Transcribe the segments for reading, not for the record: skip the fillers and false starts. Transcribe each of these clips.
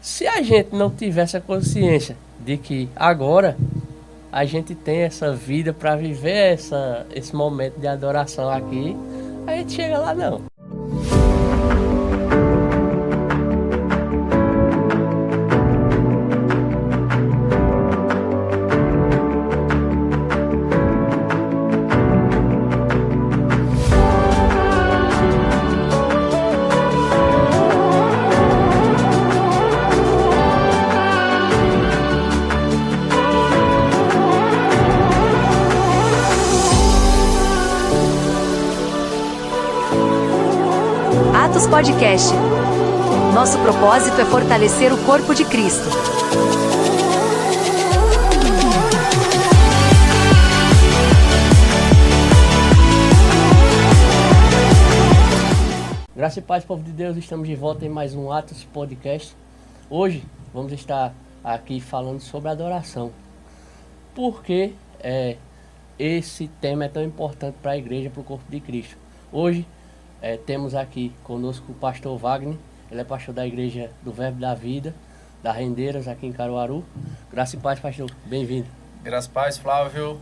Se a gente não tiver essa consciência de que agora a gente tem essa vida para viver esse momento de adoração aqui, a gente chega lá não. Atos Podcast. Nosso propósito é fortalecer o corpo de Cristo. Graça e paz, povo de Deus, estamos de volta em mais um Atos Podcast. Hoje vamos estar aqui falando sobre adoração. Por que esse tema é tão importante para a igreja, para o corpo de Cristo? Hoje temos aqui conosco o pastor Wagner, ele é pastor da igreja do Verbo da Vida, da Rendeiras, aqui em Caruaru. Graça e paz, pastor, bem-vindo. Graça e paz, Flávio,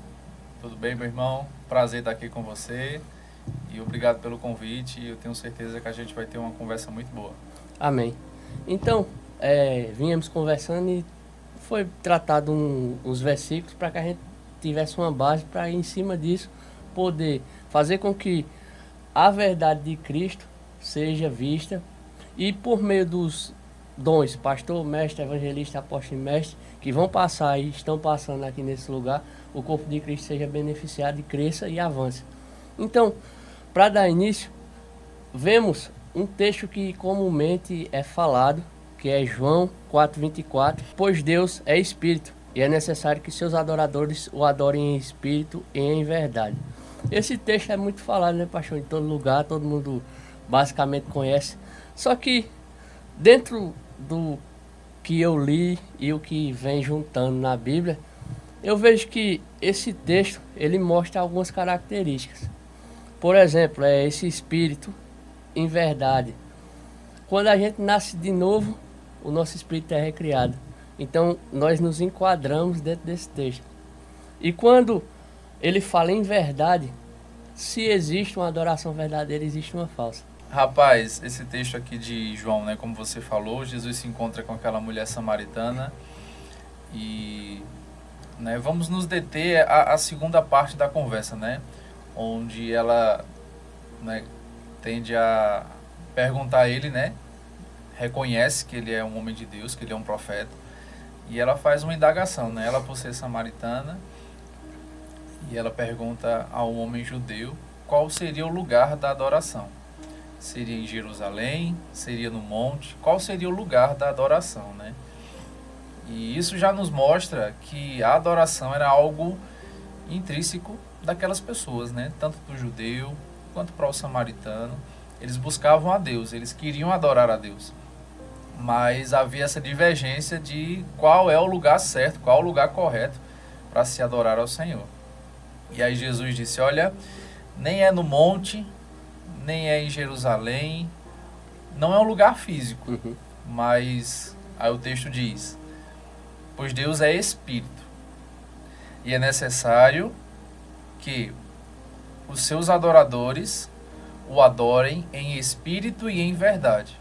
tudo bem, meu irmão? Prazer estar aqui com você e obrigado pelo convite. Eu tenho certeza que a gente vai ter uma conversa muito boa. Amém. Então, viemos conversando e foi tratado uns versículos para que a gente tivesse uma base para, em cima disso, poder fazer com que a verdade de Cristo seja vista e por meio dos dons, pastor, mestre, evangelista, apóstolo e mestre, que vão passar e estão passando aqui nesse lugar, o corpo de Cristo seja beneficiado e cresça e avance. Então, para dar início, vemos um texto que comumente é falado, que é João 4:24, pois Deus é Espírito e é necessário que seus adoradores o adorem em Espírito e em verdade. Esse texto é muito falado, né, pastor? Em todo lugar, todo mundo basicamente conhece. Só que dentro do que eu li e o que vem juntando na Bíblia, eu vejo que esse texto, ele mostra algumas características. Por exemplo, esse espírito em verdade. Quando a gente nasce de novo, o nosso espírito é recriado. Então, nós nos enquadramos dentro desse texto. E quando ele fala em verdade, se existe uma adoração verdadeira, existe uma falsa. Rapaz, esse texto aqui de João, né, como você falou, Jesus se encontra com aquela mulher samaritana e vamos nos deter à segunda parte da conversa, né, onde ela tende a perguntar a ele, né, reconhece que ele é um homem de Deus, que ele é um profeta, e ela faz uma indagação, né, ela por ser samaritana, e ela pergunta ao homem judeu qual seria o lugar da adoração. Seria em Jerusalém? Seria no monte? Qual seria o lugar da adoração, né? E isso já nos mostra que a adoração era algo intrínseco daquelas pessoas, né? Tanto para o judeu quanto para o samaritano. Eles buscavam a Deus, eles queriam adorar a Deus. Mas havia essa divergência de qual é o lugar certo, qual é o lugar correto para se adorar ao Senhor. E aí Jesus disse, olha, nem é no monte, nem é em Jerusalém, não é um lugar físico, mas aí o texto diz, pois Deus é Espírito, e é necessário que os seus adoradores o adorem em espírito e em verdade.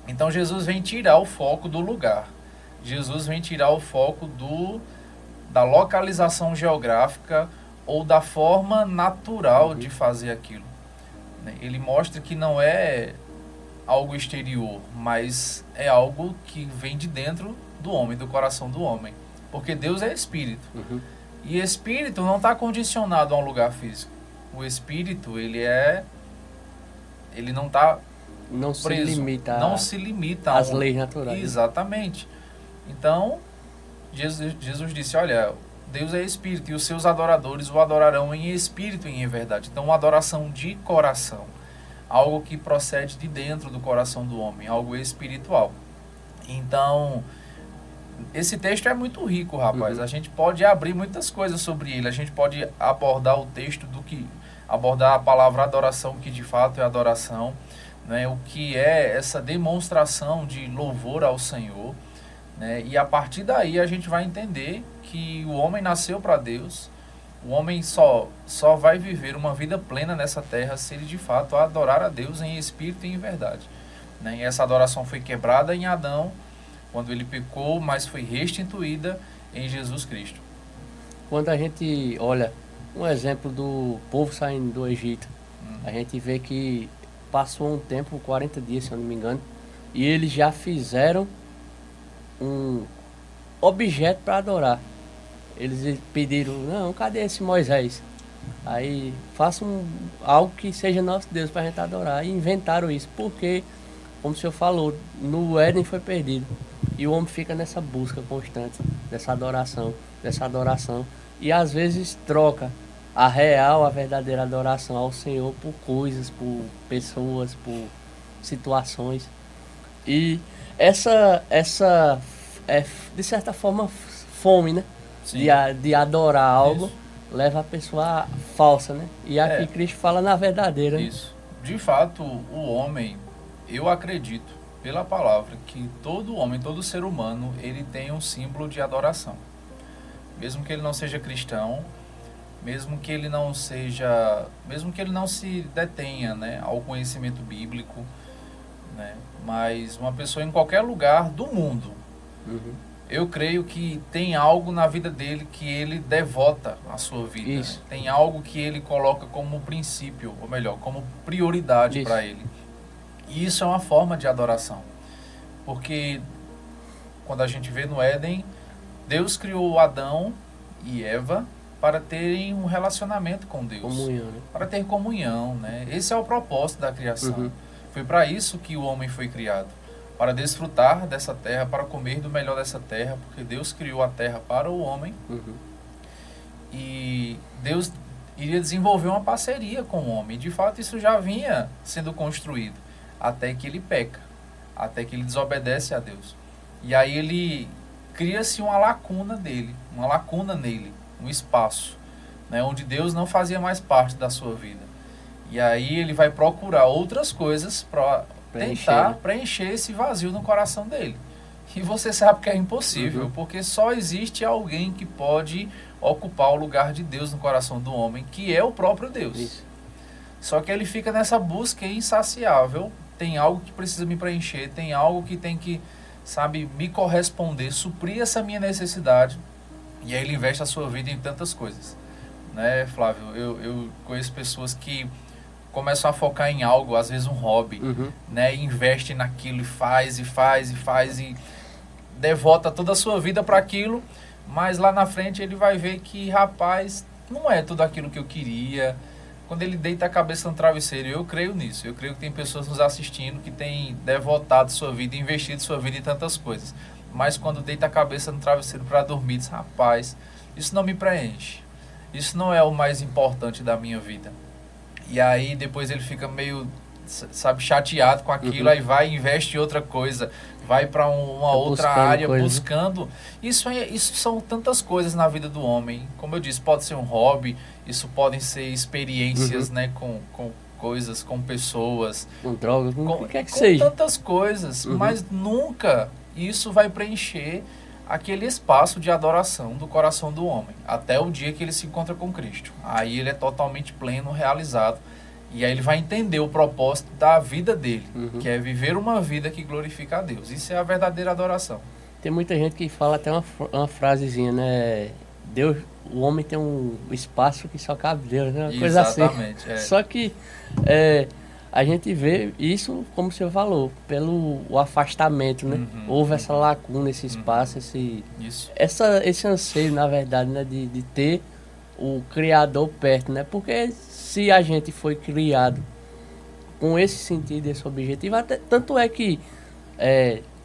Então Jesus vem tirar o foco do lugar, Jesus vem tirar o foco da localização geográfica, ou da forma natural de fazer aquilo. Ele mostra que não é algo exterior, mas é algo que vem de dentro do homem, do coração do homem. Porque Deus é Espírito. E Espírito não está condicionado a um lugar físico. O Espírito, ele não está preso. Não se limita às leis naturais. Exatamente. Então, Jesus disse, olha, Deus é Espírito e os seus adoradores o adorarão em espírito e em verdade. Então, uma adoração de coração. Algo que procede de dentro do coração do homem. Algo espiritual. Então, esse texto é muito rico, rapaz. A gente pode abrir muitas coisas sobre ele. A gente pode abordar o texto abordar a palavra adoração, que de fato é adoração. né, o que é essa demonstração de louvor ao Senhor, né, e a partir daí a gente vai entender que o homem nasceu para Deus, o homem só vai viver uma vida plena nessa terra se ele de fato adorar a Deus em espírito e em verdade. Né? E essa adoração foi quebrada em Adão, quando ele pecou, mas foi restituída em Jesus Cristo. Quando a gente olha um exemplo do povo saindo do Egito, a gente vê que passou um tempo, 40 dias, se eu não me engano, e eles já fizeram um objeto para adorar. Eles pediram, não, cadê esse Moisés? Aí faça algo que seja nosso Deus para a gente adorar. E inventaram isso, porque, como o senhor falou, no Éden foi perdido. E o homem fica nessa busca constante, dessa adoração. E às vezes troca a real, a verdadeira adoração ao Senhor por coisas, por pessoas, por situações. E essa é, de certa forma, fome, né? Sim. De adorar algo, Isso. leva a pessoa falsa, né? E aqui Cristo fala na verdadeira. Né? Isso. De fato, o homem, eu acredito, pela palavra, que todo homem, todo ser humano, ele tem um símbolo de adoração. Mesmo que ele não seja cristão, mesmo que ele não se detenha, né, ao conhecimento bíblico, né? Mas uma pessoa em qualquer lugar do mundo, eu creio que tem algo na vida dele que ele devota à sua vida. Isso. Né? Tem algo que ele coloca como princípio, ou melhor, como prioridade para ele. E isso é uma forma de adoração. Porque quando a gente vê no Éden, Deus criou Adão e Eva para terem um relacionamento com Deus. Comunhão, né? Para ter comunhão, né? Esse é o propósito da criação. Foi para isso que o homem foi criado. Para desfrutar dessa terra, para comer do melhor dessa terra, porque Deus criou a terra para o homem. E Deus iria desenvolver uma parceria com o homem. De fato, isso já vinha sendo construído, até que ele peca, até que ele desobedece a Deus. E aí ele cria-se uma lacuna dele, uma lacuna nele, um espaço, né, onde Deus não fazia mais parte da sua vida. E aí ele vai procurar outras coisas para tentar preencher esse vazio no coração dele. E você sabe que é impossível, porque só existe alguém que pode ocupar o lugar de Deus no coração do homem, que é o próprio Deus. Isso. Só que ele fica nessa busca insaciável, tem algo que precisa me preencher, tem algo que tem que, sabe, me corresponder, suprir essa minha necessidade, e aí ele investe a sua vida em tantas coisas. Né, Flávio? Eu conheço pessoas que começam a focar em algo, às vezes um hobby, né, e investe naquilo e faz e devota toda a sua vida para aquilo, mas lá na frente ele vai ver que, rapaz, não é tudo aquilo que eu queria. Quando ele deita a cabeça no travesseiro, eu creio nisso, eu creio que tem pessoas nos assistindo que têm devotado sua vida, investido sua vida em tantas coisas, mas quando deita a cabeça no travesseiro para dormir, diz, rapaz, isso não me preenche, isso não é o mais importante da minha vida. E aí depois ele fica meio, sabe, chateado com aquilo, aí vai e investe em outra coisa, vai para uma outra área buscando. Isso são tantas coisas na vida do homem. Como eu disse, pode ser um hobby, isso podem ser experiências, né, com coisas, com pessoas, com drogas, com o que quer que com seja. Tantas coisas, mas nunca isso vai preencher aquele espaço de adoração do coração do homem, até o dia que ele se encontra com Cristo. Aí ele é totalmente pleno, realizado, e aí ele vai entender o propósito da vida dele, que é viver uma vida que glorifica a Deus. Isso é a verdadeira adoração. Tem muita gente que fala até uma frasezinha, né? Deus, o homem tem um espaço que só cabe Deus, né? Uma coisa assim. Exatamente. É. Só que a gente vê isso, como o senhor falou, pelo afastamento, né? Houve essa lacuna, esse espaço, esse anseio, na verdade, né? De ter o Criador perto, né? Porque se a gente foi criado com esse sentido, esse objetivo, tanto é que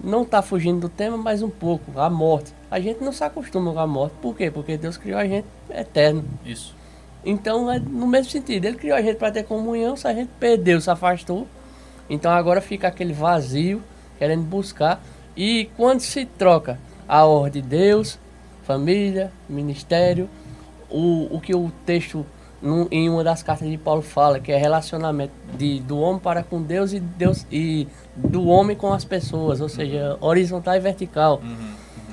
não está fugindo do tema, mas um pouco, a morte. A gente não se acostuma com a morte. Por quê? Porque Deus criou a gente eterno. Isso. Então, é no mesmo sentido. Ele criou a gente para ter comunhão, se a gente perdeu, se afastou. Então, agora fica aquele vazio, querendo buscar. E quando se troca a ordem de Deus, família, ministério, o que o texto em uma das cartas de Paulo fala, que é relacionamento do homem para com Deus e do homem com as pessoas, ou seja, horizontal e vertical.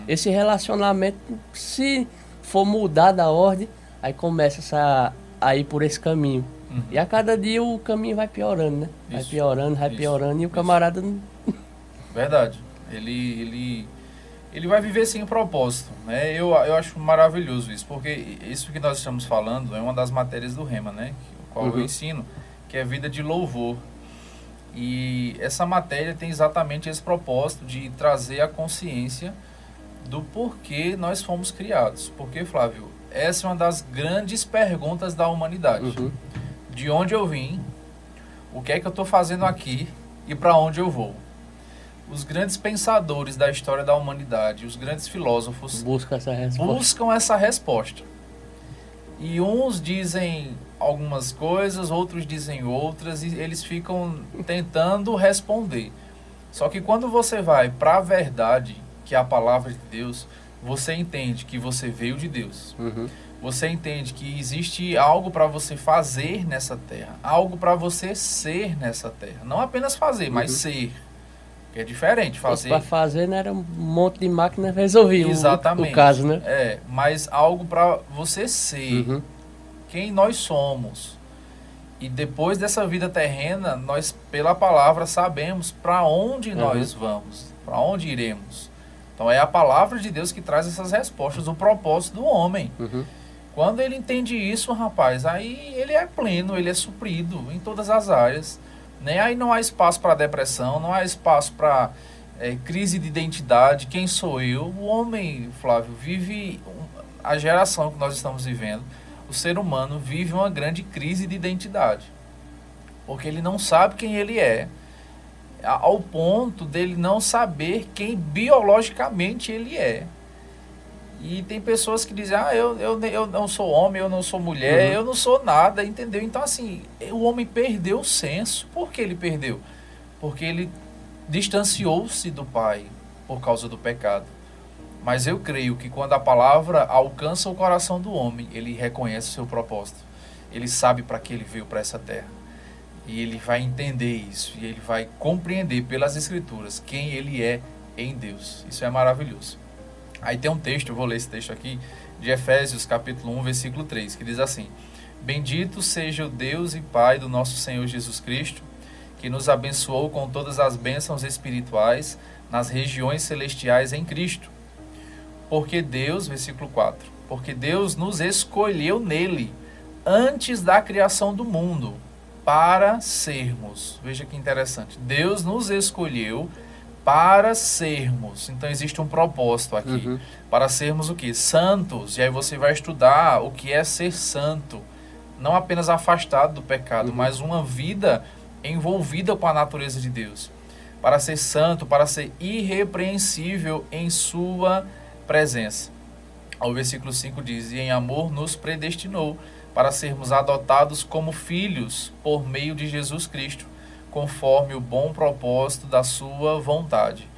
Esse relacionamento, se for mudar da ordem, aí começa a ir por esse caminho. E a cada dia o caminho vai piorando, né? Vai Isso. piorando e o camarada... Verdade. Ele vai viver sem propósito, né? Eu acho maravilhoso isso, porque isso que nós estamos falando é uma das matérias do Rema, né? O qual eu ensino, que é vida de louvor. E essa matéria tem exatamente esse propósito de trazer a consciência do porquê nós fomos criados. Porque, Flávio, essa é uma das grandes perguntas da humanidade. De onde eu vim, o que é que eu estou fazendo aqui e para onde eu vou. Os grandes pensadores da história da humanidade, os grandes filósofos buscam essa resposta. E uns dizem algumas coisas, outros dizem outras, e eles ficam tentando responder. Só que quando você vai para a verdade, que é a palavra de Deus, você entende que você veio de Deus. Você entende que existe algo para você fazer nessa terra, algo para você ser nessa terra. Não apenas fazer, mas ser. Que é diferente. Para fazer não era um monte de máquina resolvia exatamente. O caso, né? Mas algo para você ser. Quem nós somos. E depois dessa vida terrena, nós, pela palavra, sabemos para onde nós vamos, para onde iremos. Então é a palavra de Deus que traz essas respostas, o propósito do homem. Quando ele entende isso, rapaz, aí ele é pleno, ele é suprido em todas as áreas. Né? Aí não há espaço para depressão, não há espaço para crise de identidade. Quem sou eu? O homem, Flávio, vive a geração que nós estamos vivendo. O ser humano vive uma grande crise de identidade. Porque ele não sabe quem ele é, ao ponto dele não saber quem biologicamente ele é. E tem pessoas que dizem, eu não sou homem, eu não sou mulher, eu não sou nada, entendeu? Então, assim, o homem perdeu o senso. Por que ele perdeu? Porque ele distanciou-se do Pai por causa do pecado. Mas eu creio que quando a palavra alcança o coração do homem, ele reconhece o seu propósito. Ele sabe para que ele veio para essa terra. E ele vai entender isso, e ele vai compreender pelas Escrituras quem ele é em Deus. Isso é maravilhoso. Aí tem um texto, eu vou ler esse texto aqui, de Efésios capítulo 1, versículo 3, que diz assim: Bendito seja o Deus e Pai do nosso Senhor Jesus Cristo, que nos abençoou com todas as bênçãos espirituais nas regiões celestiais em Cristo. Porque Deus, versículo 4, porque Deus nos escolheu nele, antes da criação do mundo, para sermos. Veja que interessante. Deus nos escolheu para sermos. Então existe um propósito aqui. Para sermos o quê? Santos. E aí você vai estudar o que é ser santo. Não apenas afastado do pecado, mas uma vida envolvida com a natureza de Deus. Para ser santo, para ser irrepreensível em sua presença. O versículo 5 diz: E em amor nos predestinou para sermos adotados como filhos por meio de Jesus Cristo, conforme o bom propósito da sua vontade,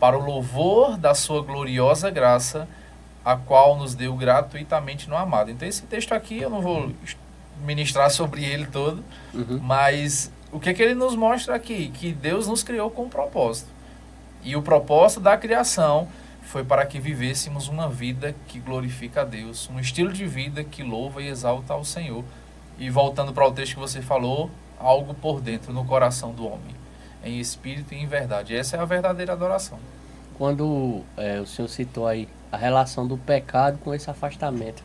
para o louvor da sua gloriosa graça, a qual nos deu gratuitamente no amado. Então esse texto aqui, eu não vou ministrar sobre ele todo, mas o que é que ele nos mostra aqui? Que Deus nos criou com um propósito. E o propósito da criação foi para que vivêssemos uma vida que glorifica a Deus, um estilo de vida que louva e exalta ao Senhor. E voltando para o texto que você falou, algo por dentro, no coração do homem, em espírito e em verdade. Essa é a verdadeira adoração. Quando o senhor citou aí a relação do pecado com esse afastamento,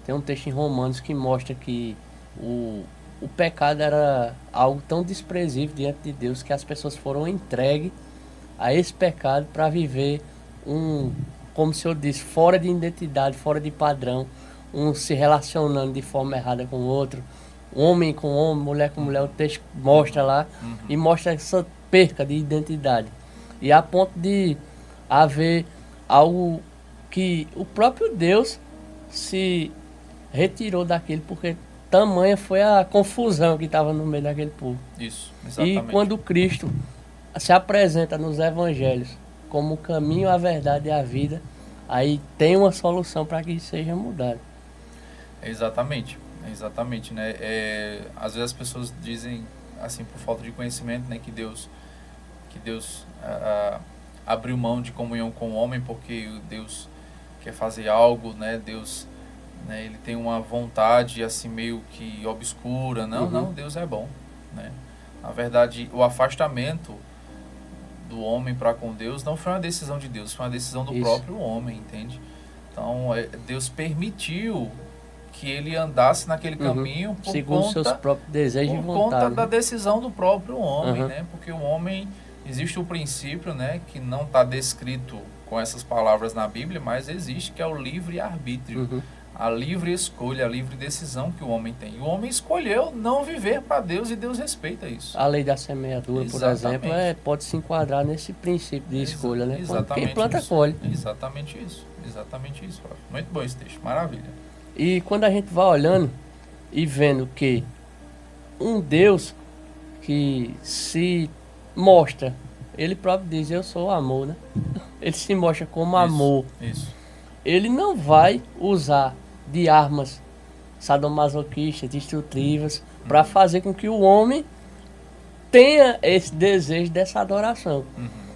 tem um texto em Romanos que mostra que o pecado era algo tão desprezível diante de Deus que as pessoas foram entregues a esse pecado para viver como o senhor disse, fora de identidade, fora de padrão, um se relacionando de forma errada com o outro, homem com homem, mulher com mulher. O texto mostra lá e mostra essa perca de identidade. E a ponto de haver algo que o próprio Deus se retirou daquilo, porque tamanha foi a confusão que estava no meio daquele povo. Isso, exatamente. E quando Cristo se apresenta nos evangelhos como o caminho, a verdade e a vida, aí tem uma solução para que isso seja mudado. Exatamente. Exatamente, né? Às vezes as pessoas dizem, assim, por falta de conhecimento, né, que Deus abriu mão de comunhão com o homem porque Deus quer fazer algo, né? Deus, né, ele tem uma vontade assim meio que obscura. Não, Deus é bom, né? Na verdade, o afastamento do homem para com Deus não foi uma decisão de Deus, foi uma decisão do próprio homem, entende? Então, Deus permitiu que ele andasse naquele caminho por segundo seus próprios desejos e vontade, por conta da decisão do próprio homem, né? Porque o homem, existe o princípio, né, que não está descrito com essas palavras na Bíblia, mas existe, que é o livre-arbítrio, a livre escolha, a livre decisão que o homem tem. O homem escolheu não viver para Deus e Deus respeita isso. A lei da semeadura, por exemplo, pode se enquadrar nesse princípio de escolha, né? Exatamente. Quem planta, colhe. Exatamente isso. Muito bom esse texto, maravilha. E quando a gente vai olhando e vendo que um Deus que se mostra, ele próprio diz, eu sou o amor, né? Ele se mostra como amor. Isso. Ele não vai usar de armas sadomasoquistas, destrutivas, para fazer com que o homem tenha esse desejo dessa adoração.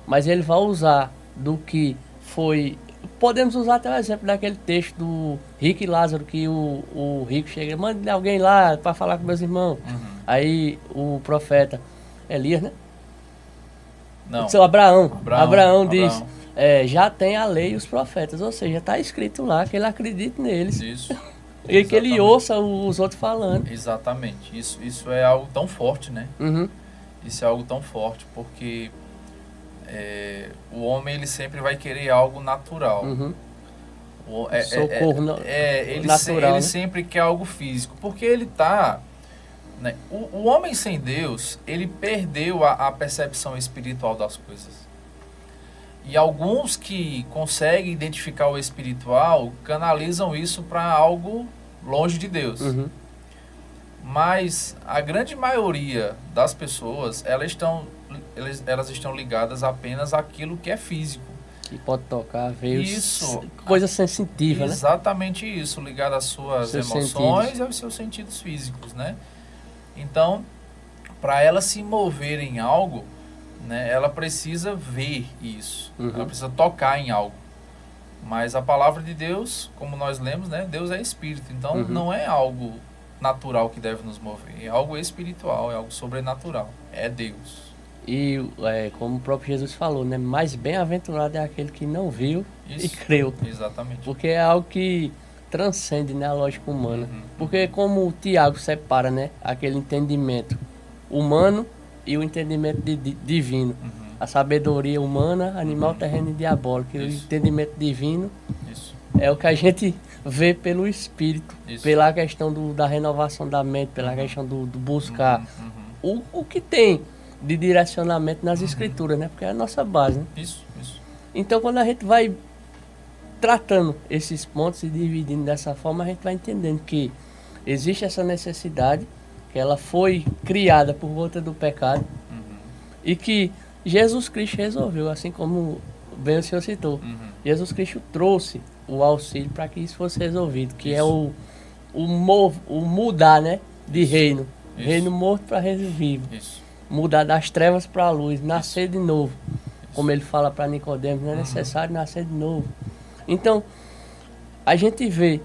Mas ele vai usar do que foi... Podemos usar até o exemplo daquele texto do Rico e Lázaro, que o rico chega, manda alguém lá para falar com meus irmãos. Aí o profeta Elias, né? Não. Abraão diz, já tem a lei e os profetas, ou seja, está escrito lá que ele acredita neles. Isso. E que ele ouça os outros falando. Exatamente. Isso é algo tão forte, né? Isso é algo tão forte, porque o homem, ele sempre vai querer algo natural. Socorro natural, ele sempre quer algo físico, porque ele está... Né? O homem sem Deus, ele perdeu a percepção espiritual das coisas. E alguns que conseguem identificar o espiritual canalizam isso para algo longe de Deus. Mas a grande maioria das pessoas, elas estão ligadas apenas àquilo que é físico. Que pode tocar, ver isso, coisa sensitiva, né? Exatamente isso, ligado às suas emoções e aos seus sentidos físicos, né? Então, para ela se mover em algo, né, ela precisa ver isso, ela precisa tocar em algo. Mas a palavra de Deus, como nós lemos, né, Deus é espírito, então não é algo natural que deve nos mover, é algo espiritual, é algo sobrenatural, é Deus. E como o próprio Jesus falou, né, mais bem-aventurado é aquele que não viu e creu. Exatamente. Porque é algo que transcende, né, a lógica humana. Porque como o Tiago separa, né, aquele entendimento humano e o entendimento divino. A sabedoria humana, animal, terreno e diabólico. E o entendimento divino é o que a gente vê pelo Espírito, pela questão da renovação da mente, pela questão do buscar o que tem de direcionamento nas Escrituras, né? Porque é a nossa base, né? Isso. Então, quando a gente vai tratando esses pontos e dividindo dessa forma, a gente vai entendendo que existe essa necessidade, que ela foi criada por conta do pecado, e que Jesus Cristo resolveu, assim como bem o senhor citou. Jesus Cristo trouxe o auxílio para que isso fosse resolvido, que é o mudar, né, de reino. Reino morto para reino vivo. Mudar das trevas para a luz, nascer de novo. Como ele fala para Nicodemos, não é necessário nascer de novo. Então, a gente vê,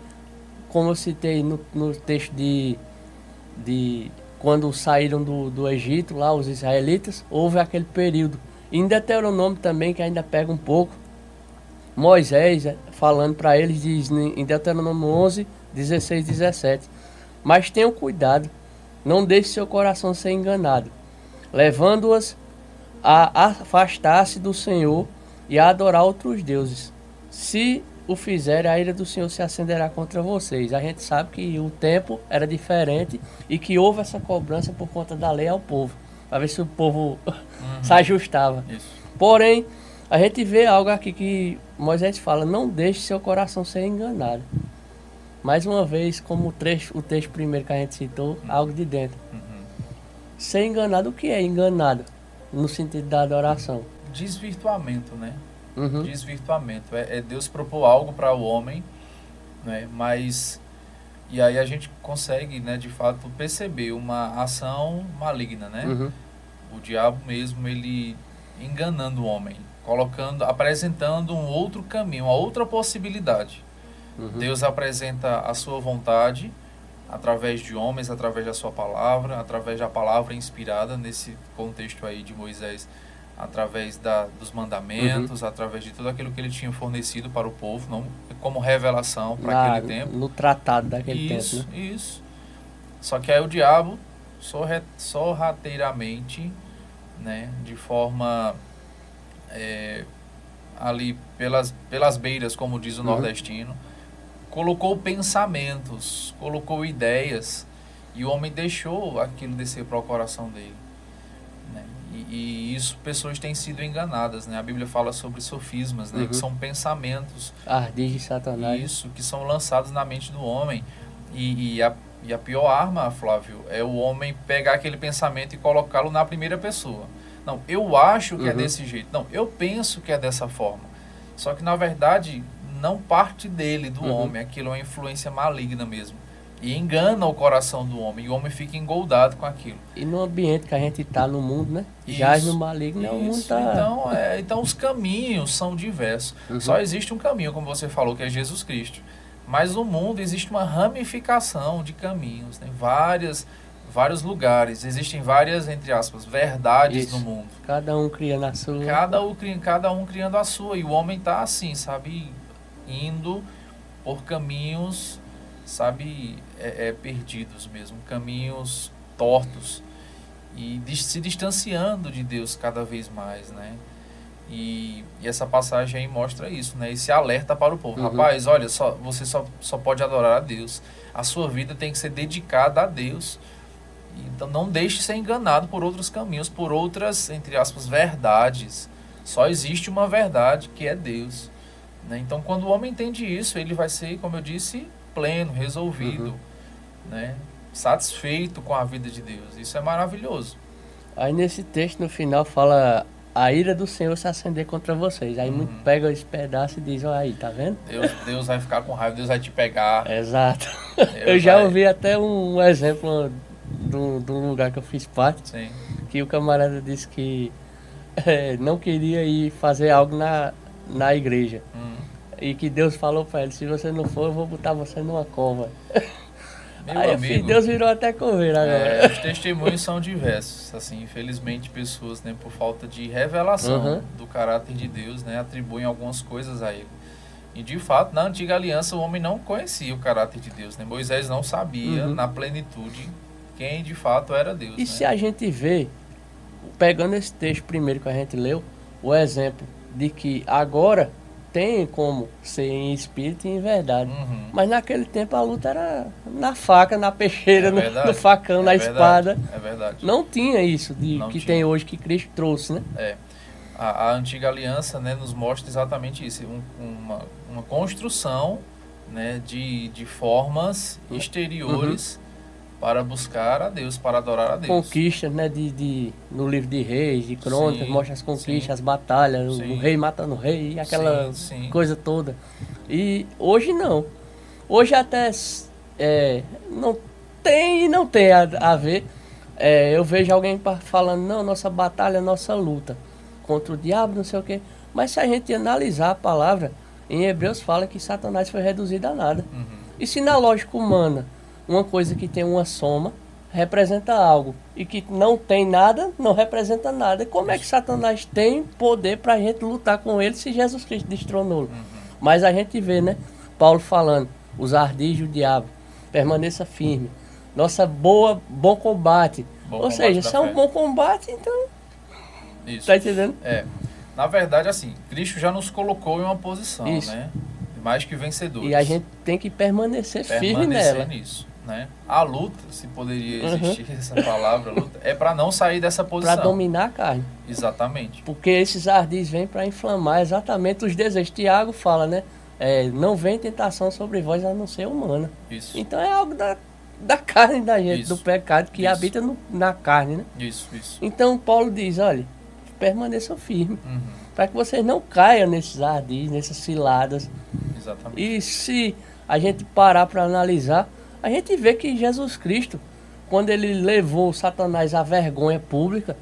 como eu citei no texto de quando saíram do Egito, lá os israelitas, houve aquele período. E em Deuteronômio também, que ainda pega um pouco, Moisés, falando para eles, diz em Deuteronômio 11, 16, 17, mas tenham cuidado, não deixe seu coração ser enganado, levando-as a afastar-se do Senhor e a adorar outros deuses. Se o fizerem, a ira do Senhor se acenderá contra vocês. A gente sabe que o tempo era diferente e que houve essa cobrança por conta da lei ao povo, para ver se o povo se ajustava. Porém, a gente vê algo aqui que Moisés fala, não deixe seu coração ser enganado. Mais uma vez, como o texto primeiro que a gente citou, algo de dentro. Ser enganado, o que é enganado? No sentido da adoração. Desvirtuamento, né? Desvirtuamento. É Deus propor algo para o homem, né? Mas E aí a gente consegue, né, de fato, perceber uma ação maligna, né? Uhum. O diabo mesmo, ele enganando o homem, apresentando um outro caminho, uma outra possibilidade. Uhum. Deus apresenta a sua vontade através de homens, através da sua palavra, através da palavra inspirada, nesse contexto aí de Moisés, através dos mandamentos, através de tudo aquilo que ele tinha fornecido para o povo, não, como revelação para aquele tempo. No tratado daquele tempo, né? Isso. Só que aí o diabo, sorrateiramente, né, de forma ali pelas beiras, como diz o nordestino, colocou pensamentos, colocou ideias, e o homem deixou aquilo descer para o coração dele, né? E isso, pessoas têm sido enganadas, né? A Bíblia fala sobre sofismas, né? Que são pensamentos, ardis de Satanás. isso, que são lançados na mente do homem. E a pior arma, Flávio, é o homem pegar aquele pensamento e colocá-lo na primeira pessoa. Não, eu acho que é desse jeito. Não, eu penso que é dessa forma. Só que, na verdade, não parte dele, do homem. Aquilo é uma influência maligna mesmo. E engana o coração do homem. E o homem fica engoldado com aquilo. E no ambiente que a gente está no mundo, né? Isso, Jaz no maligno, o mundo está... Então, os caminhos são diversos. Só existe um caminho, como você falou, que é Jesus Cristo. Mas no mundo existe uma ramificação de caminhos, né? Vários lugares. Existem várias, entre aspas, verdades no mundo. Cada um criando a sua. Cada um criando a sua. E o homem está assim, sabe? Indo por caminhos, sabe? Perdidos mesmo. Caminhos tortos. E se distanciando de Deus cada vez mais, né? E essa passagem aí mostra isso, né? Esse alerta para o povo. Rapaz, olha, você só pode adorar a Deus. A sua vida tem que ser dedicada a Deus. Então não deixe ser enganado por outros caminhos, por outras, entre aspas, verdades. Só existe uma verdade, que é Deus, né? Então quando o homem entende isso, ele vai ser, como eu disse, pleno, resolvido, né? Satisfeito com a vida de Deus. Isso é maravilhoso. Aí nesse texto no final fala: a ira do Senhor se acender contra vocês. Aí muito pega esse pedaço e diz: olha aí, tá vendo? Deus vai ficar com raiva, Deus vai te pegar. Exato. Eu já ouvi até um exemplo do lugar que eu fiz parte. Sim. Que o camarada disse que não queria ir fazer algo na igreja. E que Deus falou pra ele: se você não for, eu vou botar você numa cova. Meu aí amigo, Deus virou até coveiro agora. Os testemunhos são diversos. Assim, infelizmente, pessoas, né, por falta de revelação do caráter de Deus, né, atribuem algumas coisas a ele. E de fato, na antiga aliança, o homem não conhecia o caráter de Deus, né? Moisés não sabia na plenitude quem de fato era Deus. E né? se a gente vê, pegando esse texto primeiro que a gente leu, o exemplo de que agora tem como ser em espírito e em verdade. Mas naquele tempo a luta era na faca, na peixeira, no facão, na espada. É verdade. Não tinha isso que tem hoje, que Cristo trouxe, né? A antiga aliança, né, nos mostra exatamente isso. Uma construção, né, de formas exteriores para buscar a Deus, para adorar a Deus. Conquistas, né, no livro de Reis, de Crônicas, mostra as conquistas, as batalhas, o rei matando o rei, aquela coisa toda. E hoje não. Hoje até não tem e não tem a ver. Eu vejo alguém falando: não, nossa batalha, nossa luta contra o diabo, não sei o quê. Mas se a gente analisar a palavra, em Hebreus fala que Satanás foi reduzido a nada. E se na lógica humana, uma coisa que tem uma soma representa algo e que não tem nada, não representa nada. E como é que Satanás tem poder para a gente lutar com ele se Jesus Cristo destronou-lo? Mas a gente vê, né, Paulo falando: os ardis do diabo, permaneça firme. Nossa bom combate. Ou seja, se é um bom combate, então... Isso. Tá entendendo? Na verdade, assim, Cristo já nos colocou em uma posição, né? Mais que vencedores. E a gente tem que permanecer firme nela. Nisso, né? A luta, se poderia existir essa palavra, luta, é para não sair dessa posição. Para dominar a carne. Exatamente. Porque esses ardis vêm para inflamar exatamente os desejos. Tiago fala, né? Não vem tentação sobre vós a não ser humana. Isso. Então é algo da carne da gente, do pecado que habita na carne, né? Isso. Então Paulo diz: olha, permaneçam firmes, para que vocês não caiam nesses ardis, nessas ciladas. Exatamente. E se a gente parar para analisar, A gente vê que Jesus Cristo, quando ele levou Satanás à vergonha pública,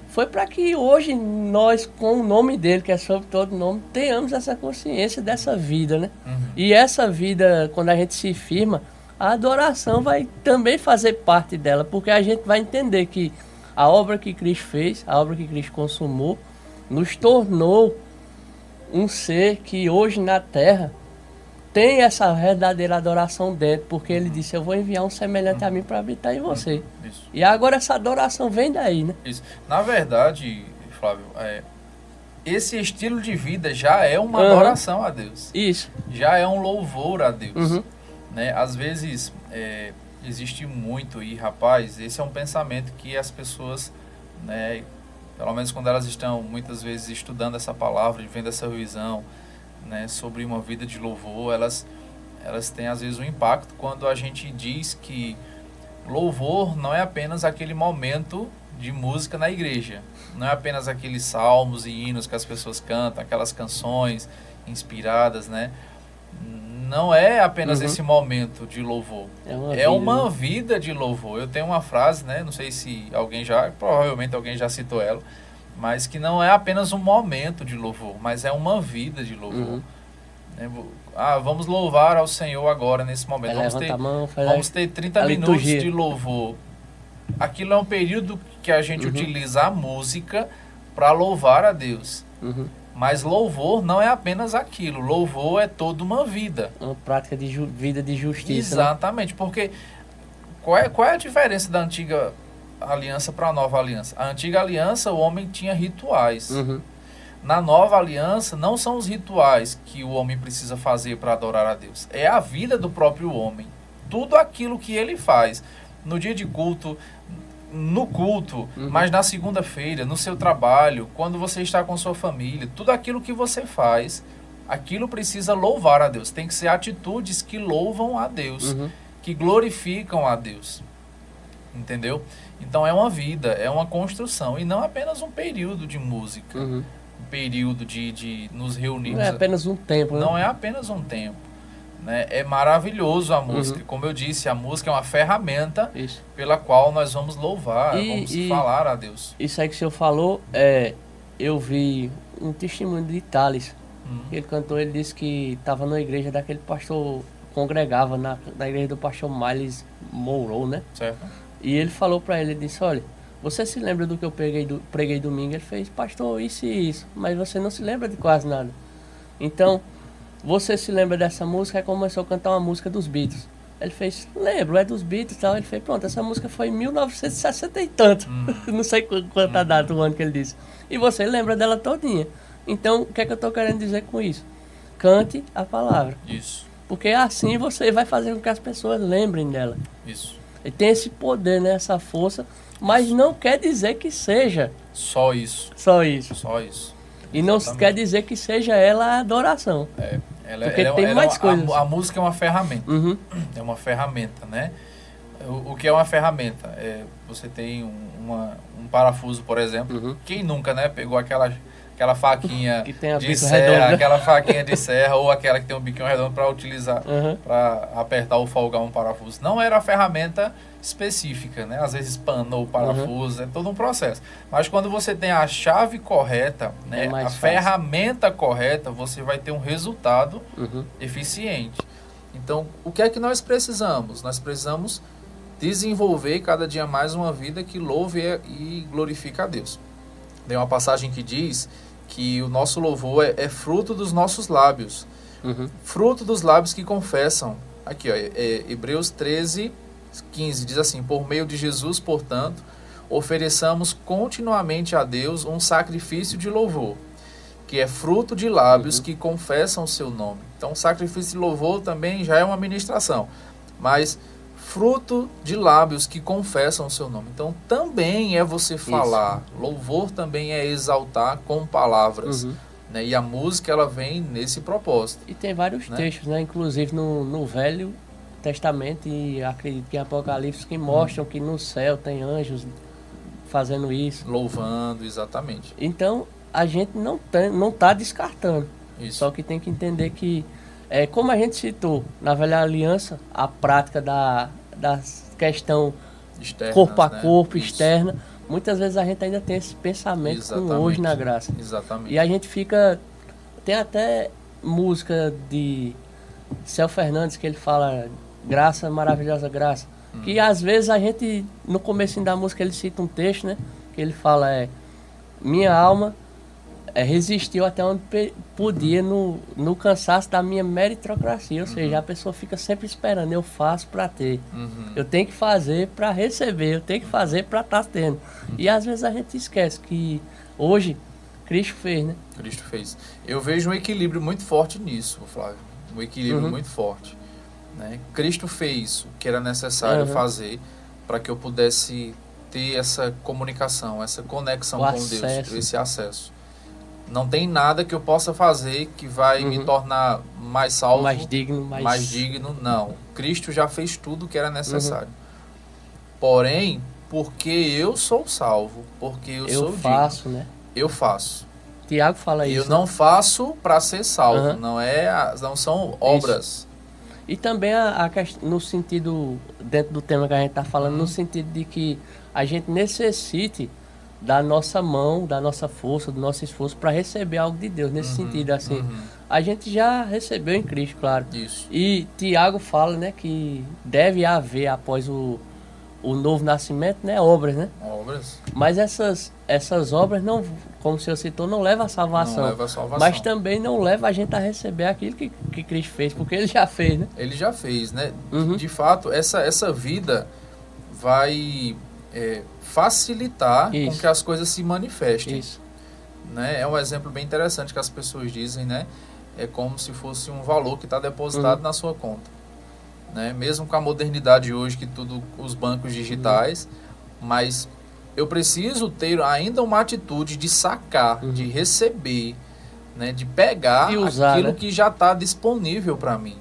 foi para que hoje nós, com o nome dele, que é sobre todo nome, tenhamos essa consciência dessa vida, né? E essa vida, quando a gente se firma, a adoração vai também fazer parte dela, porque a gente vai entender que a obra que Cristo fez, a obra que Cristo consumou, nos tornou um ser que hoje na terra tem essa verdadeira adoração dentro, porque ele disse, eu vou enviar um semelhante a mim para habitar em você. Isso. E agora essa adoração vem daí, né? Isso. Na verdade, Flávio, esse estilo de vida já é uma adoração a Deus. Isso. Já é um louvor a Deus. Uhum. Né? Às vezes, existe muito, e rapaz, esse é um pensamento que as pessoas, né, pelo menos quando elas estão muitas vezes estudando essa palavra, vendo essa visão, né, sobre uma vida de louvor, elas têm às vezes um impacto quando a gente diz que louvor não é apenas aquele momento de música na igreja, não é apenas aqueles salmos e hinos que as pessoas cantam, aquelas canções inspiradas, né? Não é apenas esse momento de louvor, é uma vida de louvor. Eu tenho uma frase, né, não sei se provavelmente alguém já citou ela, mas que não é apenas um momento de louvor, mas é uma vida de louvor. Vamos louvar ao Senhor agora, nesse momento. Vamos ter 30 minutos de louvor. Aquilo é um período que a gente utiliza a música para louvar a Deus. Mas louvor não é apenas aquilo. Louvor é toda uma vida. Uma prática de vida de justiça. Exatamente, né? Porque qual é a diferença da antiga aliança para a nova aliança? A antiga aliança, o homem tinha rituais. Na nova aliança, não são os rituais que o homem precisa fazer para adorar a Deus. É a vida do próprio homem. Tudo aquilo que ele faz no dia de culto, no culto, mas na segunda-feira, no seu trabalho, quando você está com sua família, tudo aquilo que você faz, aquilo precisa louvar a Deus. Tem que ser atitudes que louvam a Deus, que glorificam a Deus. Entendeu? Então é uma vida, é uma construção, e não apenas um período de música, um período de nos reunirmos. Não é apenas um tempo, né? Não é apenas um tempo. Né? É maravilhoso a música. Como eu disse, a música é uma ferramenta pela qual nós vamos louvar, vamos falar a Deus. Isso aí que o senhor falou, eu vi um testemunho de Thales. Ele cantou, ele disse que estava na igreja daquele pastor, congregava na igreja do pastor Miles Monroe, né? Certo. E ele falou para ele, disse, olha, você se lembra do que eu preguei domingo? Ele fez, pastor, isso e isso, mas você não se lembra de quase nada. Então, você se lembra dessa música? Aí começou a cantar uma música dos Beatles. Ele fez, lembro, é dos Beatles e tal. Ele fez, pronto, essa música foi em 1960 e tanto. Não sei quanta data, o ano que ele disse. E você lembra dela todinha. Então, o que é que eu estou querendo dizer com isso? Cante a palavra. Isso. Porque assim você vai fazer com que as pessoas lembrem dela. Isso. E tem esse poder, né, essa força, mas não quer dizer que seja só isso. Só isso. Só isso. E não quer dizer que seja ela a adoração. Porque tem mais coisas. A música é uma ferramenta. É uma ferramenta, né? O que é uma ferramenta? Você tem um parafuso, por exemplo. Quem nunca, né, pegou aquela faquinha que tem a de serra, redondo, aquela faquinha de serra ou aquela que tem um biquinho redondo para utilizar, para apertar ou folgar um parafuso. Não era a ferramenta específica, né? Às vezes panou o parafuso, é todo um processo. Mas quando você tem a chave correta, né, a ferramenta correta, você vai ter um resultado eficiente. Então, o que é que nós precisamos? Nós precisamos desenvolver cada dia mais uma vida que louve e glorifica a Deus. Tem uma passagem que diz que o nosso louvor é fruto dos nossos lábios. Fruto dos lábios que confessam. Aqui, ó, Hebreus 13:15 diz assim: por meio de Jesus, portanto, ofereçamos continuamente a Deus um sacrifício de louvor, que é fruto de lábios que confessam o seu nome. Então, sacrifício de louvor também já é uma ministração, mas fruto de lábios que confessam o seu nome. Então, também é você falar. Louvor também é exaltar com palavras. Né? E a música, ela vem nesse propósito. E tem vários textos, né? Inclusive no Velho Testamento e acredito que em Apocalipse, que mostram que no céu tem anjos fazendo isso. Louvando, exatamente. Então, a gente não está descartando. Isso. Só que tem que entender que Como a gente citou na Velha Aliança, a prática da questão Externas, corpo a né? corpo, Isso. externa, muitas vezes a gente ainda tem esse pensamento com Exatamente. hoje na graça. Exatamente. E a gente fica... Tem até música de Céu Fernandes que ele fala graça, maravilhosa graça. Que às vezes a gente, no começo da música, ele cita um texto, né? Que ele fala, minha alma resistiu até onde podia no cansaço da minha meritocracia. Ou seja, a pessoa fica sempre esperando, eu faço para ter. Eu tenho que fazer para receber, eu tenho que fazer para estar tendo. E às vezes a gente esquece que hoje Cristo fez, né? Cristo fez. Eu vejo um equilíbrio muito forte nisso, Flávio. Um equilíbrio muito forte. Né? Cristo fez o que era necessário fazer para que eu pudesse ter essa comunicação, essa conexão com Deus, esse acesso. Não tem nada que eu possa fazer que vai me tornar mais salvo, mais digno. Não. Cristo já fez tudo o que era necessário. Porém, porque eu sou salvo, porque eu sou faço, digno, né? eu faço. Tiago fala isso. Eu não faço para ser salvo, não são obras. Isso. E também a questão, no sentido, dentro do tema que a gente está falando, no sentido de que a gente necessite da nossa mão, da nossa força, do nosso esforço para receber algo de Deus. Nesse sentido, assim, a gente já recebeu em Cristo, claro. Isso. E Tiago fala, né, que deve haver após o novo nascimento, né, obras, né? Obras. Mas essas obras, não, como o senhor citou, não levam à salvação. Não leva a salvação. Mas também não leva a gente a receber aquilo que Cristo fez, porque ele já fez, né? Ele já fez, né? De fato, essa vida vai facilitar com que as coisas se manifestem. Isso. Né? É um exemplo bem interessante que as pessoas dizem, né? É como se fosse um valor que está depositado na sua conta. Né? Mesmo com a modernidade hoje, que tudo, os bancos digitais, mas eu preciso ter ainda uma atitude de sacar, de receber, né? De pegar usar, aquilo né? que já está disponível para mim.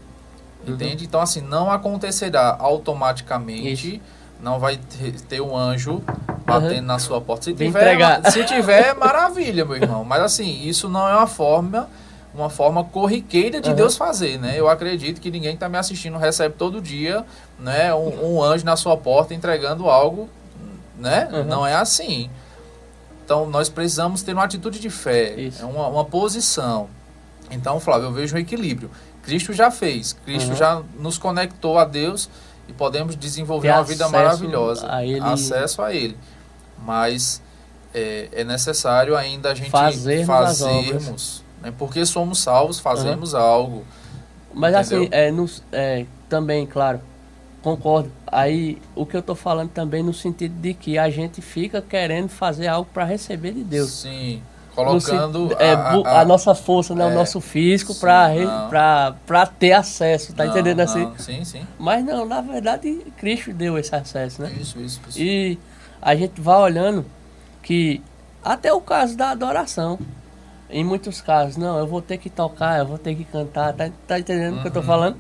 Entende? Então, assim, não acontecerá automaticamente, não vai ter um anjo batendo na sua porta. Se tiver, maravilha, meu irmão. Mas, assim, isso não é uma forma corriqueira de Deus fazer, né? Eu acredito que ninguém que está me assistindo recebe todo dia, né, um anjo na sua porta entregando algo, né? Não é assim. Então, nós precisamos ter uma atitude de fé, uma posição. Então, Flávio, eu vejo um equilíbrio. Cristo já fez, Cristo já nos conectou a Deus e podemos desenvolver uma vida maravilhosa, acesso a Ele. Mas é necessário ainda a gente fazermos, né? Porque somos salvos, fazemos algo. Mas entendeu? assim, também, claro, concordo. Aí o que eu estou falando também no sentido de que a gente fica querendo fazer algo para receber de Deus. Sim. Colocando a nossa força, né, o nosso físico para ter acesso, tá entendendo assim? Sim. Mas não, na verdade, Cristo deu esse acesso, né? Isso. E a gente vai olhando que até o caso da adoração, em muitos casos, não, eu vou ter que tocar, eu vou ter que cantar, tá entendendo o que eu tô falando?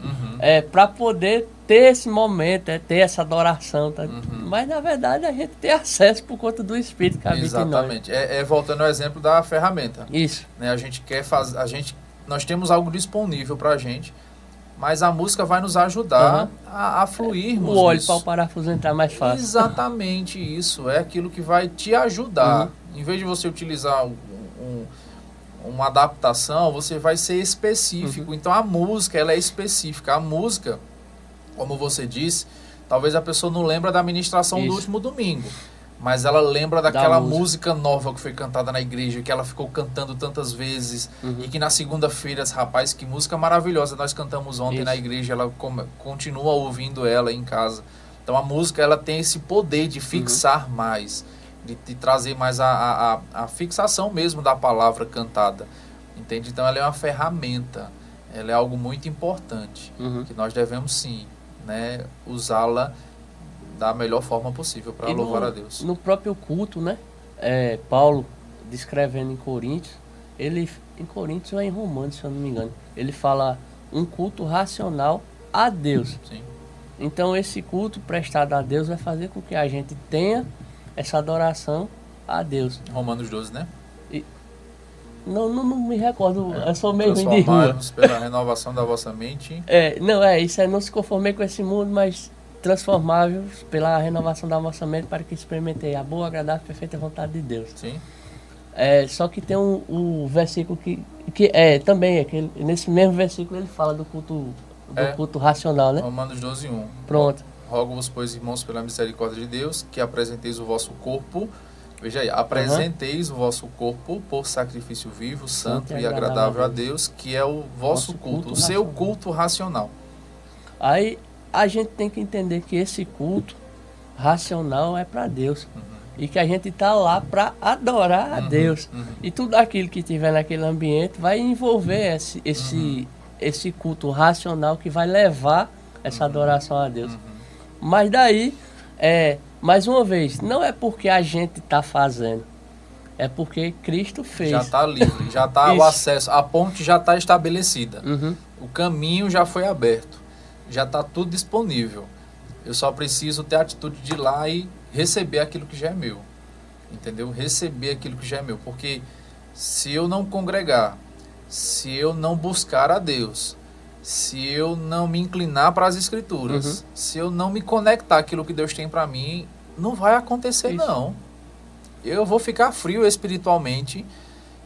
Para poder ter esse momento, ter essa adoração, tá? Mas na verdade a gente tem acesso por conta do Espírito que habita em nós. Exatamente. Voltando ao exemplo da ferramenta. Isso. Né? A gente quer fazer, nós temos algo disponível pra gente, mas a música vai nos ajudar a fluirmos. O óleo para o parafuso entrar mais fácil. Exatamente isso. É aquilo que vai te ajudar. Em vez de você utilizar uma adaptação, você vai ser específico. Então a música, ela é específica. A música, como você disse, talvez a pessoa não lembra da ministração do último domingo, mas ela lembra daquela música nova que foi cantada na igreja, que ela ficou cantando tantas vezes, e que na segunda-feira, rapaz, que música maravilhosa nós cantamos ontem na igreja, ela continua ouvindo ela em casa. Então a música, ela tem esse poder de fixar mais, de trazer mais a fixação mesmo da palavra cantada, entende? Então ela é uma ferramenta, ela é algo muito importante, que nós devemos sim, né, usá-la da melhor forma possível para louvar a Deus. No próprio culto, né, Paulo descrevendo em Coríntios, em Coríntios ou em Romanos, se eu não me engano, ele fala um culto racional a Deus. Sim. Então esse culto prestado a Deus vai fazer com que a gente tenha essa adoração a Deus. Romanos 12, né? Não me recordo, eu sou meio ruim de rua. Transformai-vos pela renovação da vossa mente. Isso não se conformei com esse mundo, mas transformáveis pela renovação da vossa mente para que experimentei a boa, agradável e perfeita vontade de Deus. Sim. Só que tem um versículo nesse mesmo versículo ele fala do culto racional, né? Romanos 12:1. Pronto. Rogo-vos, pois, irmãos, pela misericórdia de Deus, que apresenteis o vosso corpo. Veja aí, apresenteis o vosso corpo por sacrifício vivo, santo e agradável a Deus, que é o vosso culto, o seu culto racional. Aí a gente tem que entender que esse culto racional é para Deus. E que a gente está lá para adorar a Deus. E tudo aquilo que tiver naquele ambiente vai envolver esse culto racional que vai levar essa adoração a Deus. Mas daí, mais uma vez, não é porque a gente está fazendo, é porque Cristo fez. Já está livre, já está o acesso, a ponte já está estabelecida. O caminho já foi aberto, já está tudo disponível. Eu só preciso ter a atitude de ir lá e receber aquilo que já é meu. Entendeu? Receber aquilo que já é meu. Porque se eu não congregar, se eu não buscar a Deus, se eu não me inclinar para as Escrituras, se eu não me conectar àquilo que Deus tem para mim, não vai acontecer, não. Eu vou ficar frio espiritualmente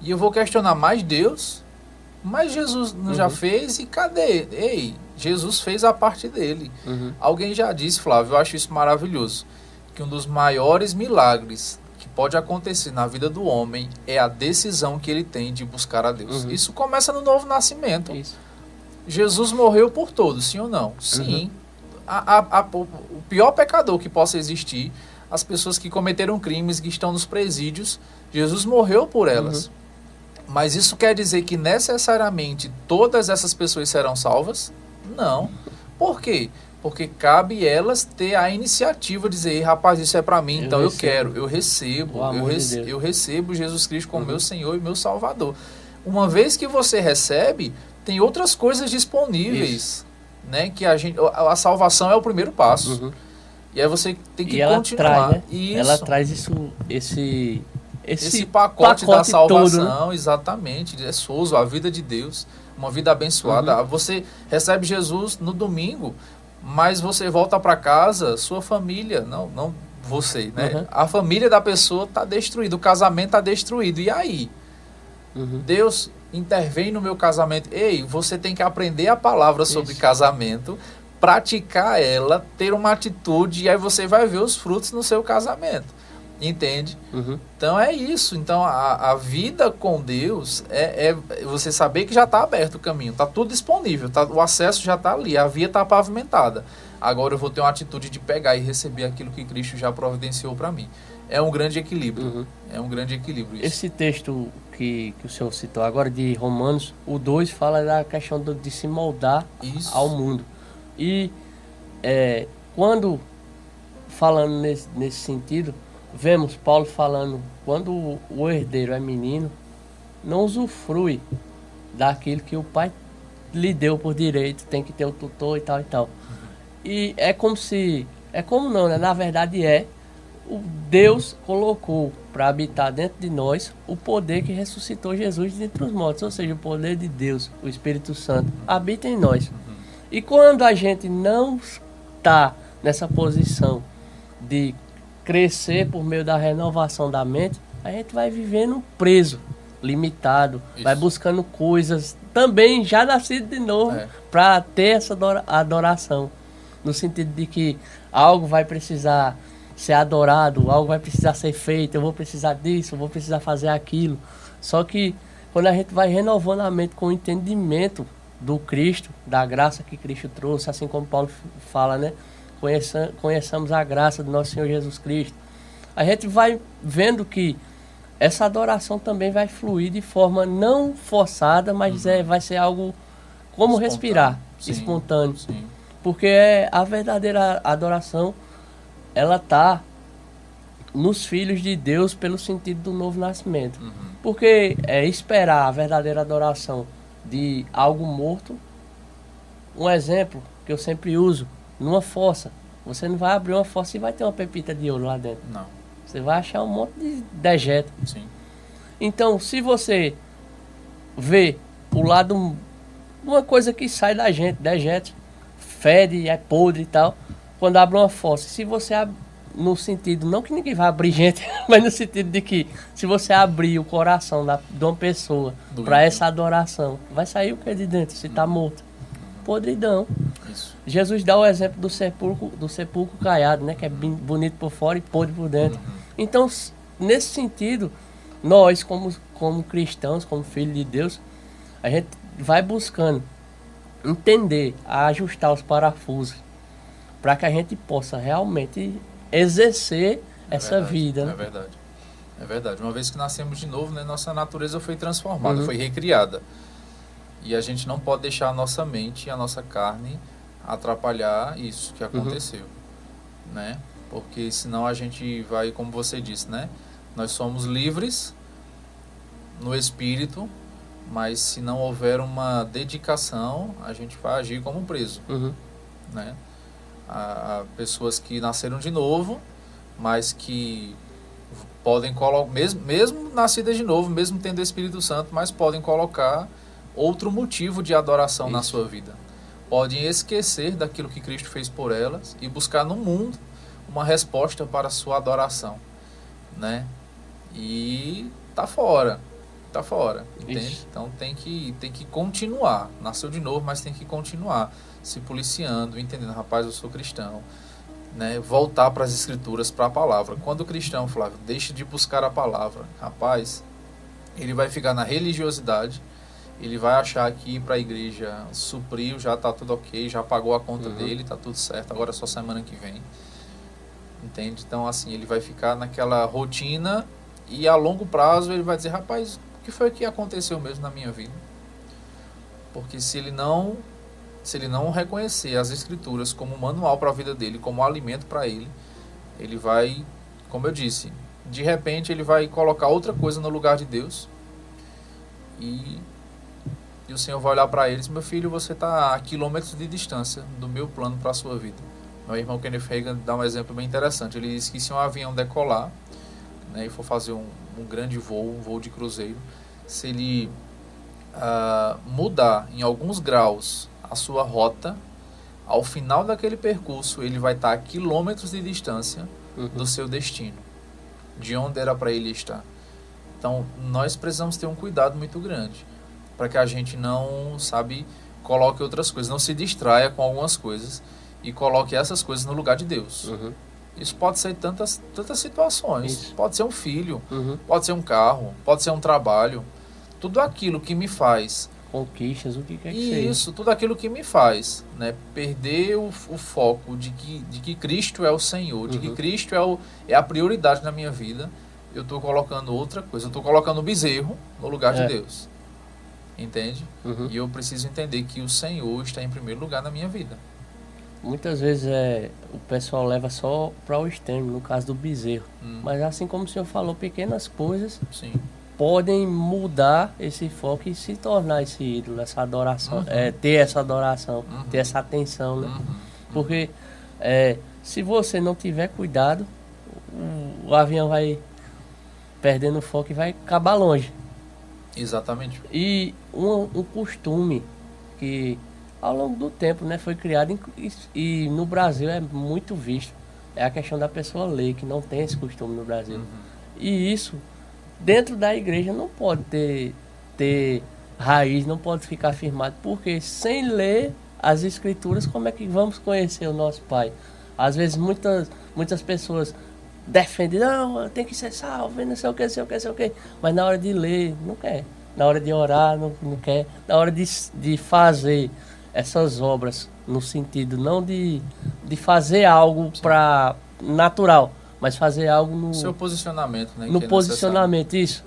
e eu vou questionar mais Deus, mas Jesus não já fez e cadê? Ei, Jesus fez a parte dele. Alguém já disse, Flávio, eu acho isso maravilhoso, que um dos maiores milagres que pode acontecer na vida do homem é a decisão que ele tem de buscar a Deus. Isso começa no novo nascimento. Jesus morreu por todos, sim ou não? Sim. O pior pecador que possa existir, as pessoas que cometeram crimes, que estão nos presídios, Jesus morreu por elas. Mas isso quer dizer que necessariamente todas essas pessoas serão salvas? Não. Por quê? Porque cabe elas ter a iniciativa de dizer, ei, rapaz, isso é para mim, então eu quero, eu recebo, eu recebo Jesus Cristo como meu Senhor e meu Salvador. Uma vez que você recebe, tem outras coisas disponíveis, né? Que a salvação é o primeiro passo. E aí você tem que continuar. Traz, né? Ela traz esse pacote da salvação, todo, né? Exatamente. É sozo, a vida de Deus, uma vida abençoada. Você recebe Jesus no domingo, mas você volta para casa, sua família, não você, né? A família da pessoa está destruída, o casamento está destruído. E aí? Deus intervém no meu casamento. Ei, você tem que aprender a palavra sobre casamento, praticar ela, ter uma atitude, e aí você vai ver os frutos no seu casamento. Entende? Então é isso. Então a vida com Deus é você saber que já está aberto o caminho, está tudo disponível, o acesso já está ali, a via está pavimentada. Agora eu vou ter uma atitude de pegar e receber aquilo que Cristo já providenciou para mim. É um grande equilíbrio. É um grande equilíbrio isso. Esse texto que o senhor citou agora, de Romanos, o 2 fala da questão de se moldar ao mundo. E quando, falando nesse sentido, vemos Paulo falando, quando o herdeiro é menino, não usufrui daquilo que o pai lhe deu por direito, tem que ter o tutor e tal e tal. E né? Na verdade o Deus colocou para habitar dentro de nós o poder que ressuscitou Jesus dentre os mortos, ou seja, o poder de Deus, o Espírito Santo, habita em nós. E quando a gente não está nessa posição de crescer por meio da renovação da mente, a gente vai vivendo preso, limitado, vai buscando coisas também já nascido de novo para ter essa adoração, no sentido de que algo vai precisar ser adorado, algo vai precisar ser feito, eu vou precisar disso, eu vou precisar fazer aquilo. Só que quando a gente vai renovando a mente com o entendimento do Cristo, da graça que Cristo trouxe, assim como Paulo fala, né? Conheçamos a graça do nosso Senhor Jesus Cristo. A gente vai vendo que essa adoração também vai fluir de forma não forçada, mas vai ser algo como respirar, espontâneo. Porque a verdadeira adoração, ela está nos filhos de Deus pelo sentido do novo nascimento. Porque esperar a verdadeira adoração de algo morto, um exemplo que eu sempre uso, numa fossa. Você não vai abrir uma fossa e vai ter uma pepita de ouro lá dentro. Não. Você vai achar um monte de dejeto. Sim. Então, se você vê o lado, uma coisa que sai da gente, dejeta, fede, é podre e tal, quando abre uma fossa. Se você abre, no sentido, não que ninguém vai abrir gente, mas no sentido de que se você abrir o coração de uma pessoa para essa adoração, vai sair o que de dentro, se está morto? Podridão. Isso. Jesus dá o exemplo do sepulcro caiado, né? Que é bonito por fora e podre por dentro. Então, nesse sentido, nós, como cristãos, como filhos de Deus, a gente vai buscando entender, ajustar os parafusos, para que a gente possa realmente exercer essa vida. Né? É verdade. É verdade. Uma vez que nascemos de novo, né, nossa natureza foi transformada, foi recriada. E a gente não pode deixar a nossa mente e a nossa carne atrapalhar isso que aconteceu, né? Porque senão a gente vai, como você disse, né? Nós somos livres no espírito, mas se não houver uma dedicação, a gente vai agir como um preso, né? Há pessoas que nasceram de novo, mas que podem colocar, mesmo nascidas de novo, mesmo tendo o Espírito Santo, mas podem colocar outro motivo de adoração na sua vida. Podem esquecer daquilo que Cristo fez por elas e buscar no mundo uma resposta para a sua adoração, né? E tá fora, entende? Isso. Então tem que continuar. Nasceu de novo, mas tem que continuar se policiando, entendendo, rapaz, eu sou cristão, né? Voltar para as escrituras, para a palavra. Quando o cristão, Flávio, deixa de buscar a palavra, rapaz, ele vai ficar na religiosidade. Ele vai achar que ir para a igreja supriu, já está tudo ok, já pagou a conta dele, está tudo certo, agora é só semana que vem. Entende? Então, assim, ele vai ficar naquela rotina e a longo prazo ele vai dizer, rapaz, o que foi que aconteceu mesmo na minha vida? Porque se ele não reconhecer as escrituras como manual para a vida dele, como alimento para ele, ele vai, como eu disse, de repente ele vai colocar outra coisa no lugar de Deus e o Senhor vai olhar para ele e dizer, meu filho, você está a quilômetros de distância do meu plano para a sua vida. Meu irmão Kenneth Hagin dá um exemplo bem interessante. Ele diz que se um avião decolar, né, e for fazer um grande voo, um voo de cruzeiro, se ele mudar em alguns graus a sua rota, ao final daquele percurso ele vai estar a quilômetros de distância do seu destino, de onde era para ele estar. Então nós precisamos ter um cuidado muito grande para que a gente não, coloque outras coisas, não se distraia com algumas coisas e coloque essas coisas no lugar de Deus. Isso pode ser tantas situações. Isso. Pode ser um filho, pode ser um carro, pode ser um trabalho. Tudo aquilo que me faz... Conquistas, o que quer que seja. Isso, tudo aquilo que me faz, né, perder o foco de que Cristo é o Senhor, de que Cristo é a prioridade na minha vida. Eu estou colocando outra coisa, eu estou colocando o bezerro no lugar de Deus. Entende? E eu preciso entender que o Senhor está em primeiro lugar na minha vida. Muitas vezes o pessoal leva só para o extremo, no caso do bezerro. Mas assim como o senhor falou, pequenas coisas podem mudar esse foco e se tornar esse ídolo, essa adoração, ter essa adoração, ter essa atenção, né? Porque se você não tiver cuidado, o avião vai perdendo o foco e vai acabar longe. Exatamente. E um costume que ao longo do tempo, né, foi criado e no Brasil é muito visto, é a questão da pessoa ler, que não tem esse costume no Brasil. E isso, dentro da igreja, não pode ter raiz, não pode ficar firmado, porque sem ler as escrituras, como é que vamos conhecer o nosso Pai? Às vezes muitas pessoas defendem, não, tem que ser salvo, não sei o que, mas na hora de ler, não quer. Na hora de orar, não quer. Na hora de fazer essas obras, no sentido não de fazer algo para natural, mas fazer algo no seu posicionamento, né? No posicionamento, isso.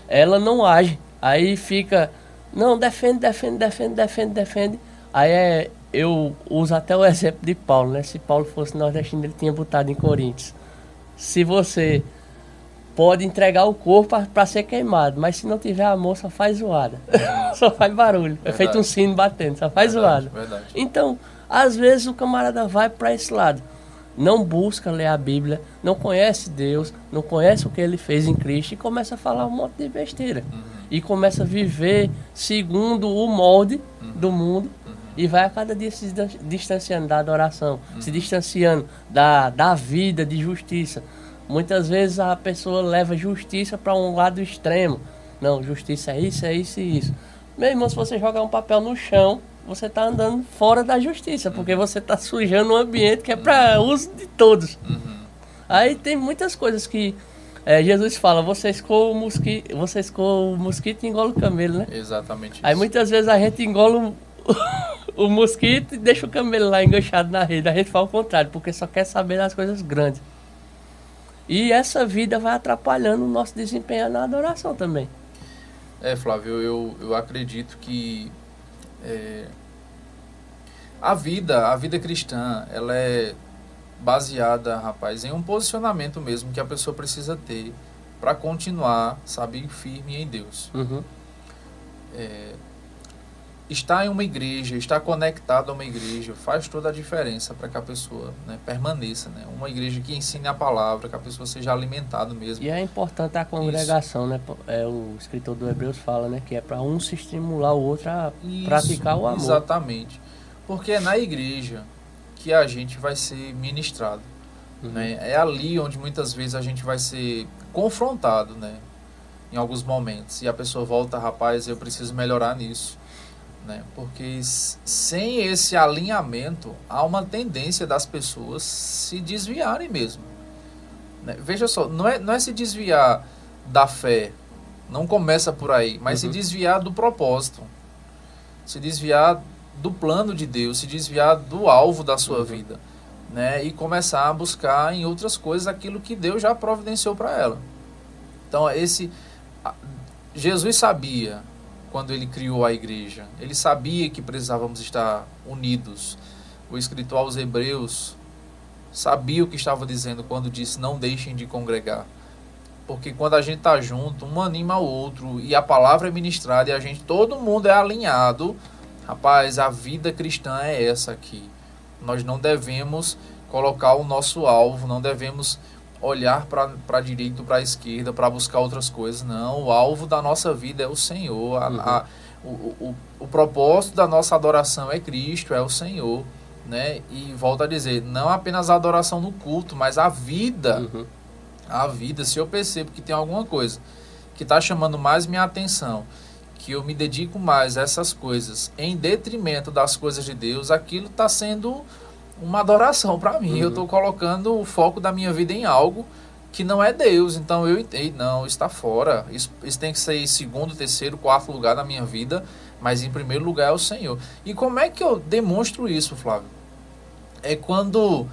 Ela não age. Aí fica, não, defende. Aí eu uso até o exemplo de Paulo, né? Se Paulo fosse nordestino, ele tinha botado em Coríntios. Se você pode entregar o corpo para ser queimado, mas se não tiver amor, só faz zoada. Só faz barulho. Verdade. É feito um sino batendo, só faz zoada. Verdade. Então, às vezes o camarada vai para esse lado. Não busca ler a Bíblia, não conhece Deus, não conhece o que ele fez em Cristo e começa a falar um monte de besteira. e começa a viver segundo o molde do mundo e vai a cada dia se distanciando da adoração, se distanciando da vida de justiça. Muitas vezes a pessoa leva justiça para um lado extremo. Não, justiça é isso e isso. Meu irmão, se você jogar um papel no chão, você está andando fora da justiça, porque você está sujando um ambiente que é para uso de todos. Aí tem muitas coisas que Jesus fala, você escoa o mosquito e engola o camelo, né? Exatamente isso. Aí muitas vezes a gente engola o mosquito e deixa o camelo lá enganchado na rede. A gente fala o contrário, porque só quer saber das coisas grandes. E essa vida vai atrapalhando o nosso desempenho na adoração também. Flávio, eu acredito que a vida cristã, ela é baseada, rapaz, em um posicionamento mesmo que a pessoa precisa ter para continuar, sabe, firme em Deus. Estar em uma igreja, estar conectado a uma igreja faz toda a diferença para que a pessoa, né, permaneça, né? Uma igreja que ensine a palavra, que a pessoa seja alimentada mesmo. E é importante a congregação, né? O escritor do Hebreus fala, né, que é para um se estimular o outro a praticar o amor. Exatamente. Porque é na igreja que a gente vai ser ministrado. Né? É ali onde muitas vezes a gente vai ser confrontado, né? Em alguns momentos. E a pessoa volta, rapaz, eu preciso melhorar nisso. Né? Porque sem esse alinhamento, há uma tendência das pessoas se desviarem mesmo. Né? Veja só, não é se desviar da fé, não começa por aí, mas se desviar do propósito, se desviar do plano de Deus, se desviar do alvo da sua vida, né? E começar a buscar em outras coisas aquilo que Deus já providenciou para ela. Então, Jesus sabia, quando ele criou a igreja, ele sabia que precisávamos estar unidos. O escritor aos Hebreus sabia o que estava dizendo quando disse, não deixem de congregar. Porque quando a gente está junto, um anima o outro, e a palavra é ministrada, e todo mundo é alinhado. Rapaz, a vida cristã é essa aqui. Nós não devemos colocar o nosso alvo, não devemos olhar para a direita ou para a esquerda para buscar outras coisas. Não, o alvo da nossa vida é o Senhor. O propósito da nossa adoração é Cristo, é o Senhor. Né? E volto a dizer, não apenas a adoração no culto, mas a vida. A vida, se eu percebo que tem alguma coisa que está chamando mais minha atenção, que eu me dedico mais a essas coisas em detrimento das coisas de Deus, aquilo está sendo uma adoração para mim. Eu estou colocando o foco da minha vida em algo que não é Deus. Então eu entendo, não, está fora. Isso tem que ser em segundo, terceiro, quarto lugar da minha vida, mas em primeiro lugar é o Senhor. E como é que eu demonstro isso, Flávio? É quando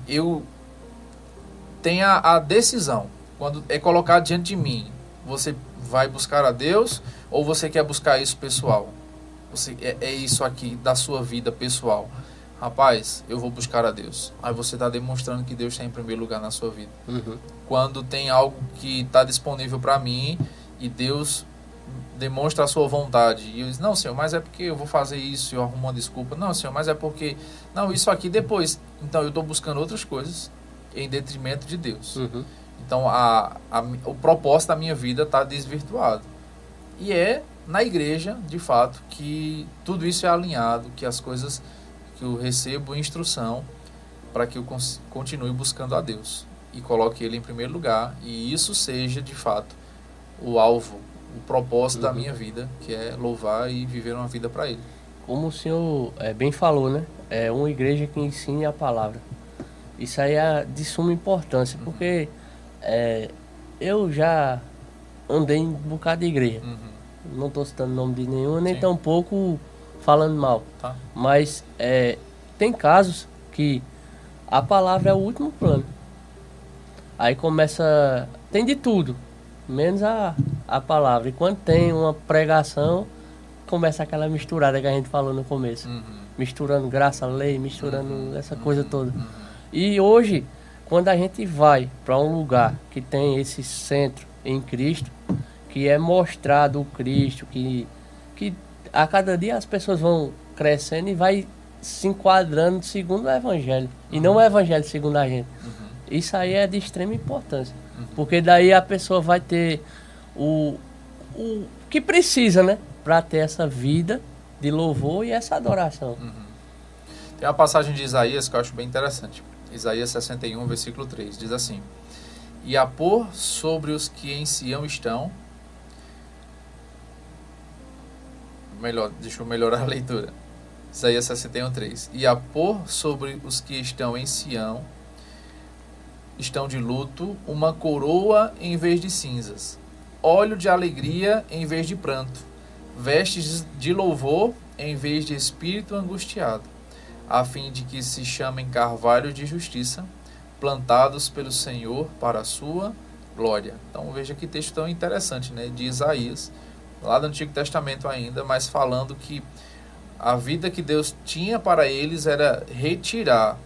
eu tenho a decisão, quando é colocado diante de mim, você vai buscar a Deus ou você quer buscar isso pessoal? É isso aqui da sua vida pessoal. Rapaz, eu vou buscar a Deus. Aí você está demonstrando que Deus está em primeiro lugar na sua vida. Quando tem algo que está disponível para mim e Deus demonstra a sua vontade, e eu digo, não, Senhor, mas é porque eu vou fazer isso e eu arrumo uma desculpa. Não, Senhor, mas é porque... Não, isso aqui depois. Então eu estou buscando outras coisas em detrimento de Deus. Então o propósito da minha vida está desvirtuado. E é na igreja, de fato, que tudo isso é alinhado, que as coisas... que eu recebo instrução para que eu continue buscando a Deus e coloque Ele em primeiro lugar, e isso seja de fato o alvo, o propósito da minha vida, que é louvar e viver uma vida para Ele. Como o senhor bem falou, né? É uma igreja que ensine a palavra. Isso aí é de suma importância, porque eu já andei em um bocado de igreja. Não estou citando o nome de nenhuma, nem tampouco falando mal. Tá. Mas tem casos que a palavra é o último plano. Aí começa... Tem de tudo, menos a palavra. E quando tem uma pregação, começa aquela misturada que a gente falou no começo. Misturando graça, lei, misturando essa coisa toda. E hoje, quando a gente vai para um lugar que tem esse centro em Cristo, que é mostrado o Cristo, que a cada dia as pessoas vão crescendo e vai se enquadrando segundo o Evangelho. E não o Evangelho segundo a gente. Isso aí é de extrema importância. Porque daí a pessoa vai ter que precisa, né? Para ter essa vida de louvor e essa adoração. Tem uma passagem de Isaías que eu acho bem interessante. Isaías 61, versículo 3, diz assim: E a pôr sobre os que em Sião estão... deixa eu melhorar a leitura. Isaías 61, 3. E a pôr sobre os que estão em Sião, estão de luto, uma coroa em vez de cinzas, óleo de alegria em vez de pranto, vestes de louvor em vez de espírito angustiado, a fim de que se chamem carvalho de justiça, plantados pelo Senhor para a sua glória. Então veja que texto tão interessante, né? De Isaías, lá do Antigo Testamento ainda, mas falando que a vida que Deus tinha para eles era retirar,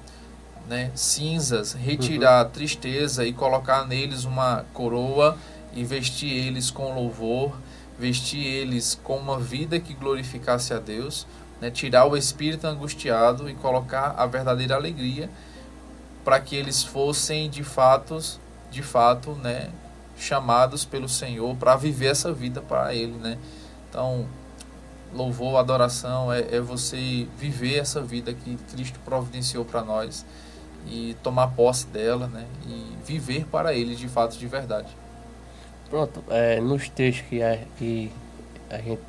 né, cinzas, retirar tristeza e colocar neles uma coroa e vestir eles com louvor, vestir eles com uma vida que glorificasse a Deus, né, tirar o espírito angustiado e colocar a verdadeira alegria, para que eles fossem de fato, né, chamados pelo Senhor para viver essa vida para Ele, né? Então, louvor, adoração é você viver essa vida que Cristo providenciou para nós e tomar posse dela, né? E viver para Ele de fato, de verdade. Pronto, nos textos que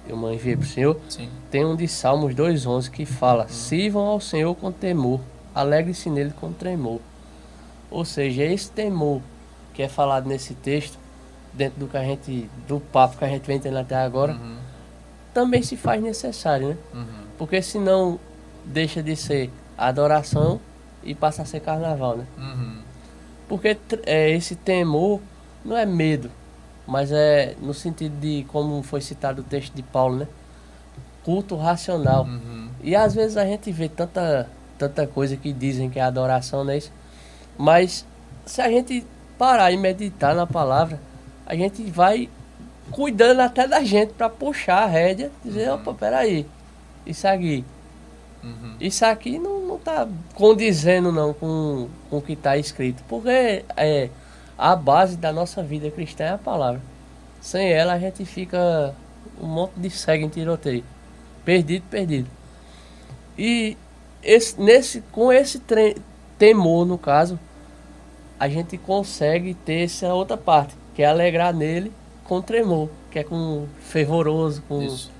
eu enviei para o senhor, Sim. tem um de Salmos 2,11 que fala: Sirvam ao Senhor com temor, alegre-se nele com tremor. Ou seja, esse temor que é falado nesse texto, dentro do papo que a gente vem tendo até agora, também se faz necessário, né? Porque senão deixa de ser adoração e passa a ser carnaval, né? Porque esse temor não é medo, mas é no sentido de, como foi citado o texto de Paulo, né? Culto racional. E às vezes a gente vê tanta coisa que dizem que é adoração, não é isso? Mas se a gente parar e meditar na palavra, a gente vai cuidando até da gente para puxar a rédea e dizer: opa, peraí, isso aqui não tá condizendo não com o que está escrito, porque a base da nossa vida cristã é a palavra. Sem ela a gente fica um monte de cego em tiroteio, perdido. E com esse temor, no caso, a gente consegue ter essa outra parte, que é alegrar nele com tremor, que é com fervoroso. Isso.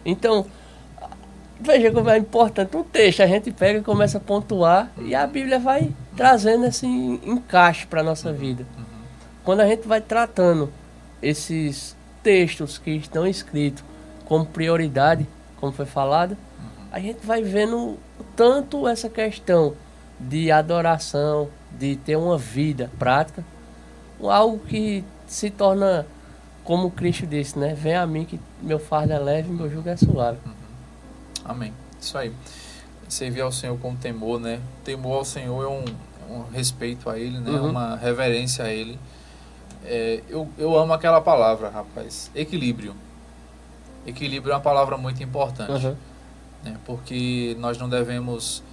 Então, veja como é importante um texto. A gente pega e começa a pontuar e a Bíblia vai trazendo esse encaixe para a nossa vida. Quando a gente vai tratando esses textos que estão escritos como prioridade, como foi falado, a gente vai vendo tanto essa questão de adoração, de ter uma vida prática, algo que se torna, como Cristo disse, né? Vem a mim que meu fardo é leve e meu jugo é suave. Amém. Isso aí. Servir ao Senhor com temor, né? Temor ao Senhor é um respeito a Ele, né? Uma reverência a Ele. Eu amo aquela palavra, rapaz. Equilíbrio. Equilíbrio é uma palavra muito importante. Né? Porque nós não devemos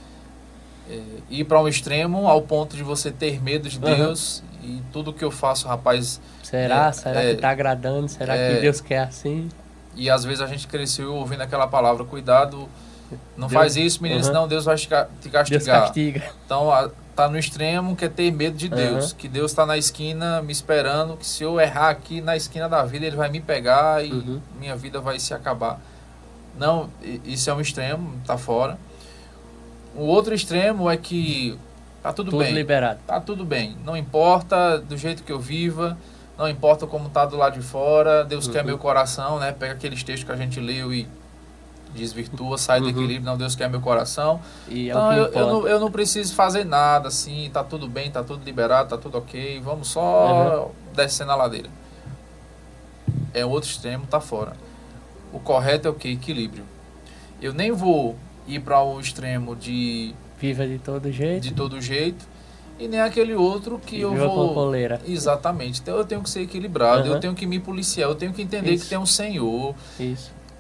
ir para um extremo ao ponto de você ter medo de Deus e tudo que eu faço, rapaz... Será que está agradando? Será que Deus quer assim? E às vezes a gente cresceu ouvindo aquela palavra: cuidado, não faz isso, menino, senão Deus vai te castigar. Deus castiga. Então tá no extremo, que é ter medo de Deus, que Deus está na esquina me esperando, que se eu errar aqui na esquina da vida, Ele vai me pegar e minha vida vai se acabar. Não, isso é um extremo, tá fora. O outro extremo é que tá tudo bem. Liberado. Tá tudo bem. Não importa do jeito que eu viva, não importa como tá do lado de fora, Deus quer meu coração, né? Pega aqueles textos que a gente leu e desvirtua, sai do equilíbrio. Não, Deus quer meu coração. E então eu não preciso fazer nada, assim, tá tudo bem, tá tudo liberado, tá tudo ok, vamos só descendo a ladeira. É outro extremo, tá fora. O correto é o quê? Equilíbrio. Eu nem vou ir para o extremo de viva de todo jeito, e nem aquele outro que eu vou com coleira. Exatamente. Então eu tenho que ser equilibrado, eu tenho que me policiar, eu tenho que entender que tem um Senhor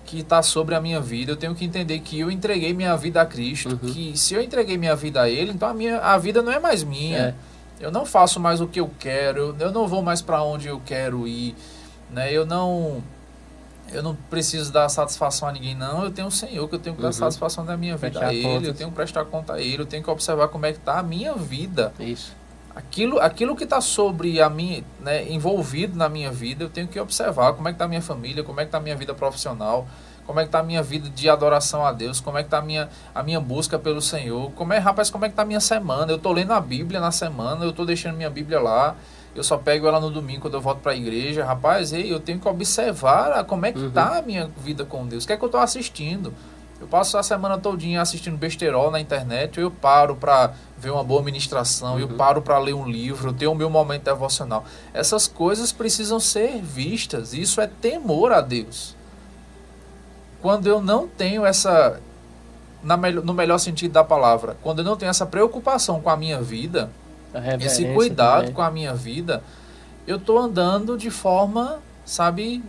que está sobre a minha vida, eu tenho que entender que eu entreguei minha vida a Cristo, que se eu entreguei minha vida a Ele, então a vida não é mais minha. Eu não faço mais o que eu quero, eu não vou mais para onde eu quero ir, né? Eu não eu não preciso dar satisfação a ninguém, não. Eu tenho o Senhor, que eu tenho que dar satisfação da minha vida a Ele. Eu tenho que prestar conta a Ele. Eu tenho que observar como é que está a minha vida. Isso. Aquilo que está sobre a minha, né, envolvido na minha vida, eu tenho que observar como é que está a minha família, como é que está a minha vida profissional, como é que está a minha vida de adoração a Deus, como é que está a minha busca pelo Senhor, como é que está a minha semana. Eu estou lendo a Bíblia na semana, eu estou deixando minha Bíblia lá, eu só pego ela no domingo quando eu volto para a igreja. Rapaz, eu tenho que observar como é que está a minha vida com Deus, o que é que eu estou assistindo. Eu passo a semana todinha assistindo besterol na internet, eu paro para ver uma boa ministração, eu paro para ler um livro, eu tenho o meu momento devocional. Essas coisas precisam ser vistas, isso é temor a Deus. Quando eu não tenho essa, no melhor sentido da palavra, quando eu não tenho essa preocupação com a minha vida, esse cuidado também com a minha vida, eu estou andando de forma, sabe,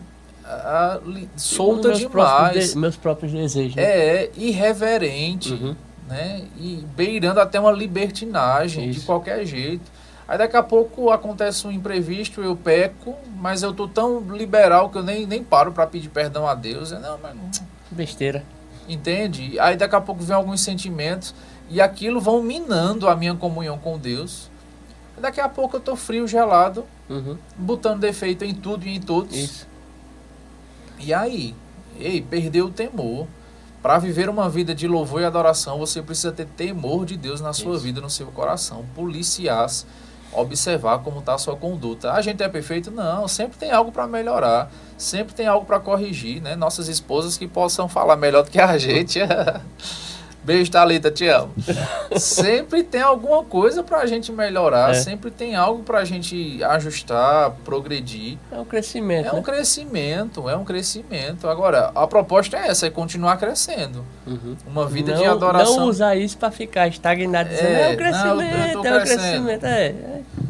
solta demais. Meus próprios desejos. Né? Irreverente, né? E beirando até uma libertinagem, de qualquer jeito. Aí daqui a pouco acontece um imprevisto, eu peco, mas eu tô tão liberal que eu nem paro para pedir perdão a Deus. Não, mas besteira. Entende? Aí daqui a pouco vem alguns sentimentos e aquilo vão minando a minha comunhão com Deus. Daqui a pouco eu tô frio, gelado, botando defeito em tudo e em todos. Isso. E aí, perdeu o temor. Para viver uma vida de louvor e adoração, você precisa ter temor de Deus na sua vida, no seu coração. Policiar-se, observar como está a sua conduta. A gente é perfeito? Não, sempre tem algo para melhorar, sempre tem algo para corrigir, né? Nossas esposas que possam falar melhor do que a gente. Beijo, Thalita, te amo. Sempre tem alguma coisa para a gente melhorar, sempre tem algo para a gente ajustar, progredir. É um crescimento. É um crescimento. Agora, a proposta é essa, é continuar crescendo. Uma vida de adoração. Não usar isso para ficar estagnado, dizendo, é um crescimento, é um crescimento.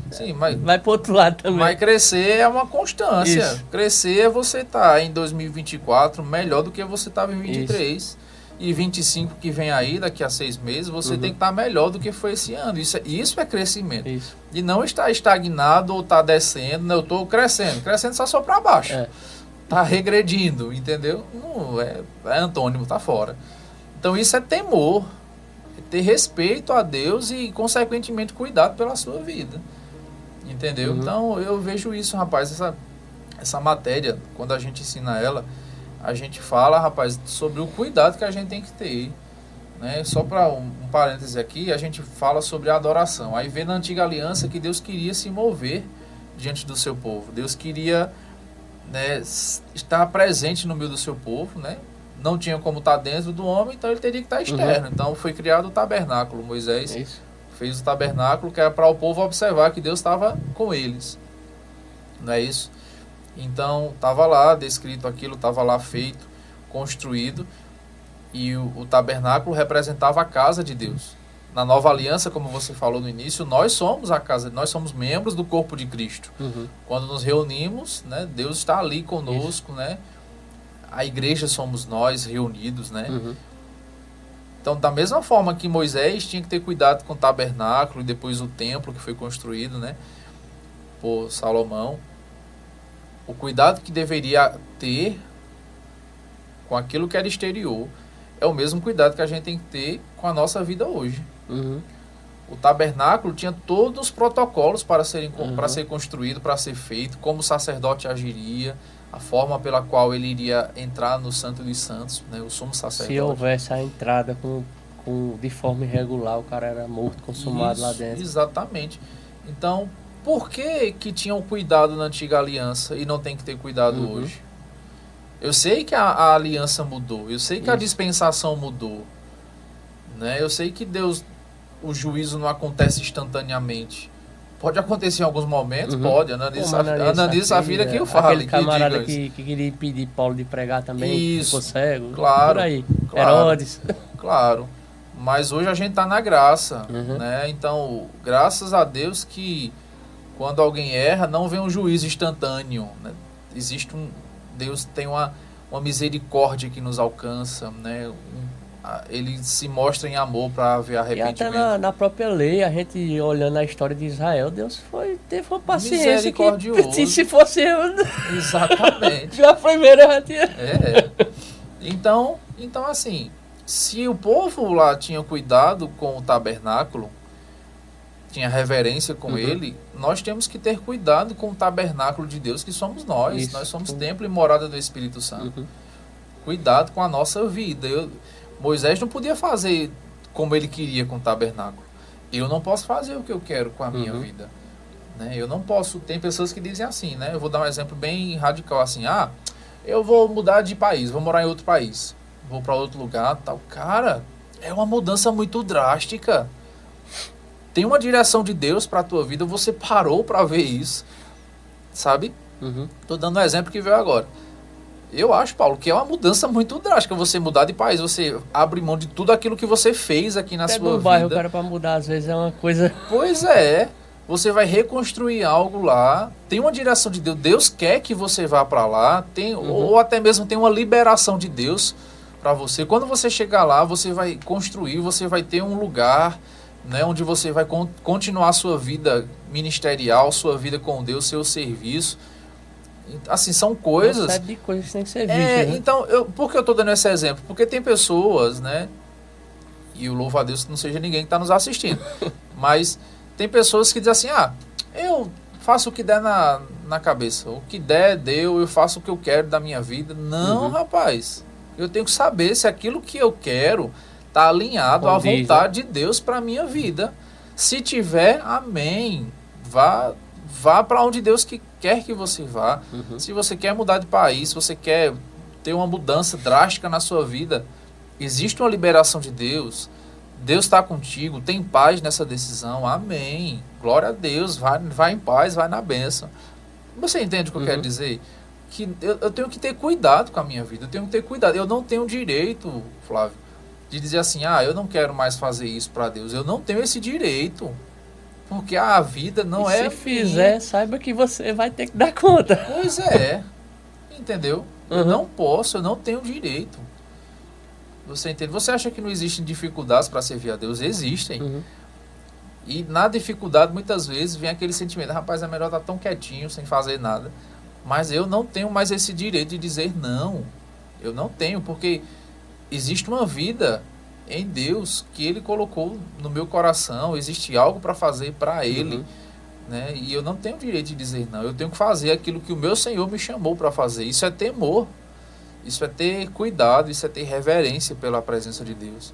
Sim, mas vai para outro lado também. Mas crescer é uma constância. Isso. Crescer é você estar em 2024 melhor do que você estava em 2023. Isso. E 25 que vem aí, daqui a 6 meses, você tem que estar melhor do que foi esse ano. Isso é crescimento. Isso. E não estar estagnado ou estar descendo. Não, eu estou crescendo. Crescendo só para baixo. Está regredindo, entendeu? Não, é antônimo, está fora. Então isso é temor. É ter respeito a Deus e, consequentemente, cuidado pela sua vida. Entendeu? Então eu vejo isso, rapaz, essa matéria, quando a gente ensina ela, a gente fala, rapaz, sobre o cuidado que a gente tem que ter, né? Só para um parêntese aqui, a gente fala sobre a adoração. Aí vê na antiga aliança que Deus queria se mover diante do seu povo. Deus queria, né, estar presente no meio do seu povo, né? Não tinha como estar dentro do homem, então ele teria que estar externo. Então foi criado o tabernáculo. Moisés fez o tabernáculo que era para o povo observar que Deus estava com eles. Não é isso? Então, estava lá descrito aquilo, estava lá feito, construído, e o tabernáculo representava a casa de Deus. Na nova aliança, como você falou no início, nós somos a casa, nós somos membros do corpo de Cristo. Quando nos reunimos, né, Deus está ali conosco, né? A igreja somos nós reunidos, né? Então, da mesma forma que Moisés tinha que ter cuidado com o tabernáculo e depois o templo que foi construído, né, por Salomão, o cuidado que deveria ter com aquilo que era exterior é o mesmo cuidado que a gente tem que ter com a nossa vida hoje. O tabernáculo tinha todos os protocolos para ser construído, para ser feito, como o sacerdote agiria, a forma pela qual ele iria entrar no Santo dos Santos, né, o sumo sacerdote. Se houvesse a entrada de forma irregular, o cara era morto, consumado lá dentro. Exatamente. Então, por que tinham cuidado na antiga aliança e não tem que ter cuidado hoje? Eu sei que a aliança mudou, eu sei que a dispensação mudou, né? Eu sei que Deus, o juízo não acontece instantaneamente. Pode acontecer em alguns momentos, pode. Ananias Safira que eu falo. Aquele camarada que queria impedir Paulo de pregar também, ficou cego. Claro, por aí. Claro, Herodes. Claro. Mas hoje a gente está na graça, né? Então, graças a Deus que quando alguém erra, não vem um juízo instantâneo, né? Deus tem uma misericórdia que nos alcança, né? Ele se mostra em amor para haver arrependimento. E até na própria lei, a gente olhando a história de Israel, Deus foi teve uma paciência misericordioso. que se fosse eu, Exatamente. já primeiro eu já tinha... Então, assim, se o povo lá tinha cuidado com o tabernáculo, tinha reverência com ele, nós temos que ter cuidado com o tabernáculo de Deus, que somos nós. Isso. Nós somos templo e morada do Espírito Santo. Cuidado com a nossa vida. Moisés não podia fazer como ele queria com o tabernáculo. Eu não posso fazer o que eu quero com a minha vida. Né? Eu não posso. Tem pessoas que dizem assim, né? Eu vou dar um exemplo bem radical, assim, eu vou mudar de país, vou morar em outro país, vou para outro lugar, tal. Cara, é uma mudança muito drástica. Tem uma direção de Deus para a tua vida, você parou para ver isso, sabe? Tô dando um exemplo que veio agora. Eu acho, Paulo, que é uma mudança muito drástica você mudar de país, você abre mão de tudo aquilo que você fez aqui na sua vida. bairro, o cara, para mudar às vezes é uma coisa... Pois é, você vai reconstruir algo lá, tem uma direção de Deus, Deus quer que você vá para lá, ou até mesmo tem uma liberação de Deus para você. Quando você chegar lá, você vai construir, você vai ter um lugar, né, onde você vai continuar a sua vida ministerial, sua vida com Deus, seu serviço. Assim, são coisas... Uma série de coisas que tem que ser vistas, né? Então, por que eu estou dando esse exemplo? Porque tem pessoas, né, e eu louvo a Deus que não seja ninguém que está nos assistindo, mas tem pessoas que dizem assim, eu faço o que der na cabeça, o que der, deu, eu faço o que eu quero da minha vida. Não, rapaz, eu tenho que saber se aquilo que eu quero está alinhado à vontade de Deus para a minha vida. Se tiver, amém. Vá para onde Deus quer que você vá. Se você quer mudar de país, se você quer ter uma mudança drástica na sua vida, existe uma liberação de Deus. Deus está contigo, tem paz nessa decisão. Amém. Glória a Deus. Vai em paz, vai na bênção. Você entende o que eu quero dizer? Que eu tenho que ter cuidado com a minha vida. Eu tenho que ter cuidado. Eu não tenho direito, Flávio, de dizer assim, eu não quero mais fazer isso para Deus. Eu não tenho esse direito. Porque a vida não é... Se fizer, saiba que você vai ter que dar conta. Pois é. Entendeu? Eu não posso, eu não tenho direito. Você entende? Você acha que não existem dificuldades para servir a Deus? Existem. E na dificuldade, muitas vezes, vem aquele sentimento, rapaz, é melhor estar tão quietinho, sem fazer nada. Mas eu não tenho mais esse direito de dizer não. Eu não tenho, porque existe uma vida em Deus que Ele colocou no meu coração, existe algo para fazer para Ele, né? E eu não tenho direito de dizer não, eu tenho que fazer aquilo que o meu Senhor me chamou para fazer. Isso é temor, isso é ter cuidado, isso é ter reverência pela presença de Deus.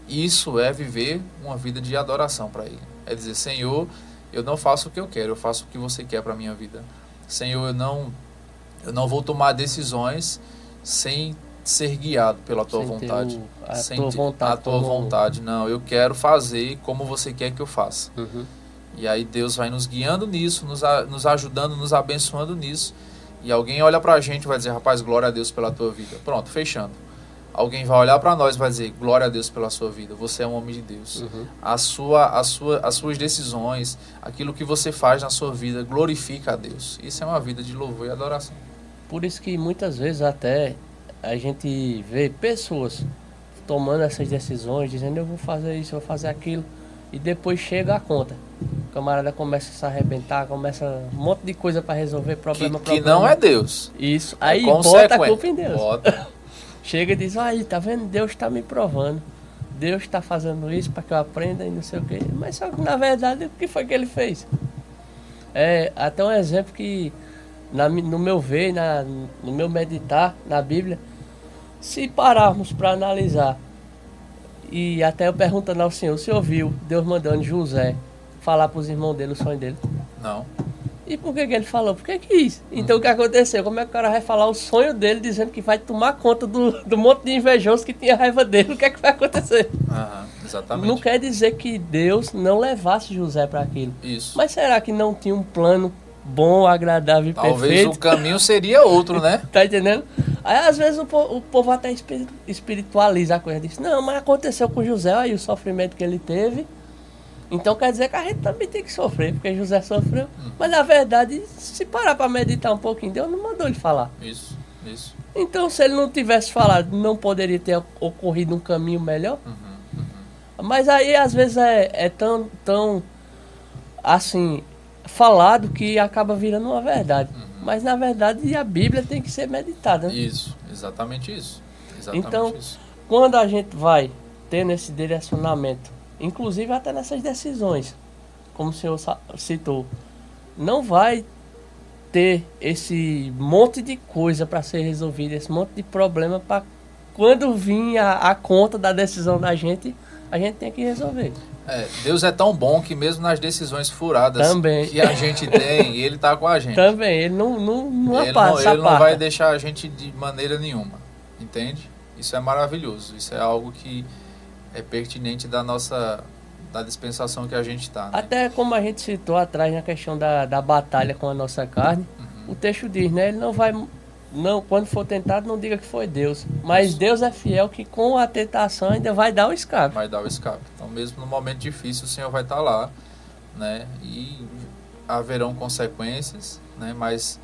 Isso é viver uma vida de adoração para Ele. É dizer, Senhor, eu não faço o que eu quero, eu faço o que você quer para a minha vida. Senhor, eu não vou tomar decisões sem ser guiado pela tua vontade. A tua vontade. Não, eu quero fazer como você quer que eu faça. E aí Deus vai nos guiando nisso, nos ajudando, nos abençoando nisso. E alguém olha pra gente e vai dizer, rapaz, glória a Deus pela tua vida. Pronto, fechando. Alguém vai olhar para nós e vai dizer, glória a Deus pela sua vida. Você é um homem de Deus. As suas decisões, aquilo que você faz na sua vida, glorifica a Deus. Isso é uma vida de louvor e adoração. Por isso que muitas vezes até a gente vê pessoas tomando essas decisões, dizendo eu vou fazer isso, eu vou fazer aquilo, e depois chega a conta. O camarada começa a se arrebentar, começa um monte de coisa para resolver, problema. Que não é Deus. Isso, aí bota a culpa em Deus. Bota. Chega e diz, aí, tá vendo? Deus está me provando. Deus está fazendo isso para que eu aprenda e não sei o quê. Mas só que na verdade, o que foi que ele fez? Até um exemplo que no meu ver, no meu meditar na Bíblia, se pararmos para analisar, e até eu perguntando ao Senhor, o Senhor viu Deus mandando José falar para os irmãos dele o sonho dele? Não. E por que ele falou? Por que isso? Então o que aconteceu? Como é que o cara vai falar o sonho dele dizendo que vai tomar conta do monte de invejoso que tinha raiva dele? O que é que vai acontecer? Exatamente. Não quer dizer que Deus não levasse José para aquilo. Isso. Mas será que não tinha um plano bom, agradável e perfeito? Talvez o caminho seria outro, né? Tá entendendo? Aí às vezes o povo até espiritualiza a coisa. Diz, não, mas aconteceu com José, aí o sofrimento que ele teve. Então quer dizer que a gente também tem que sofrer, porque José sofreu. Mas na verdade, se parar para meditar um pouquinho, Deus não mandou ele falar. Isso. Então se ele não tivesse falado, não poderia ter ocorrido um caminho melhor? Mas aí às vezes é tão assim, falado que acaba virando uma verdade. Mas na verdade a Bíblia tem que ser meditada, né? Isso, exatamente isso. Exatamente Então, isso. quando a gente vai tendo esse direcionamento, inclusive até nessas decisões, como o senhor citou, não vai ter esse monte de coisa para ser resolvida, esse monte de problema para quando vir a conta da decisão da gente, a gente tem que resolver. Deus é tão bom que mesmo nas decisões furadas Também. que a gente tem, Ele está com a gente. Também, ele não Ele não vai deixar a gente de maneira nenhuma, entende? Isso é maravilhoso, isso é algo que é pertinente da dispensação que a gente está. Né? Até como a gente citou atrás na questão da batalha com a nossa carne, o texto diz, né? Ele não vai, quando for tentado, não diga que foi Deus. Mas Deus é fiel que com a tentação ainda vai dar o escape. Vai dar o escape. Então, mesmo no momento difícil, o Senhor vai estar lá, né? E haverão consequências, né? Mas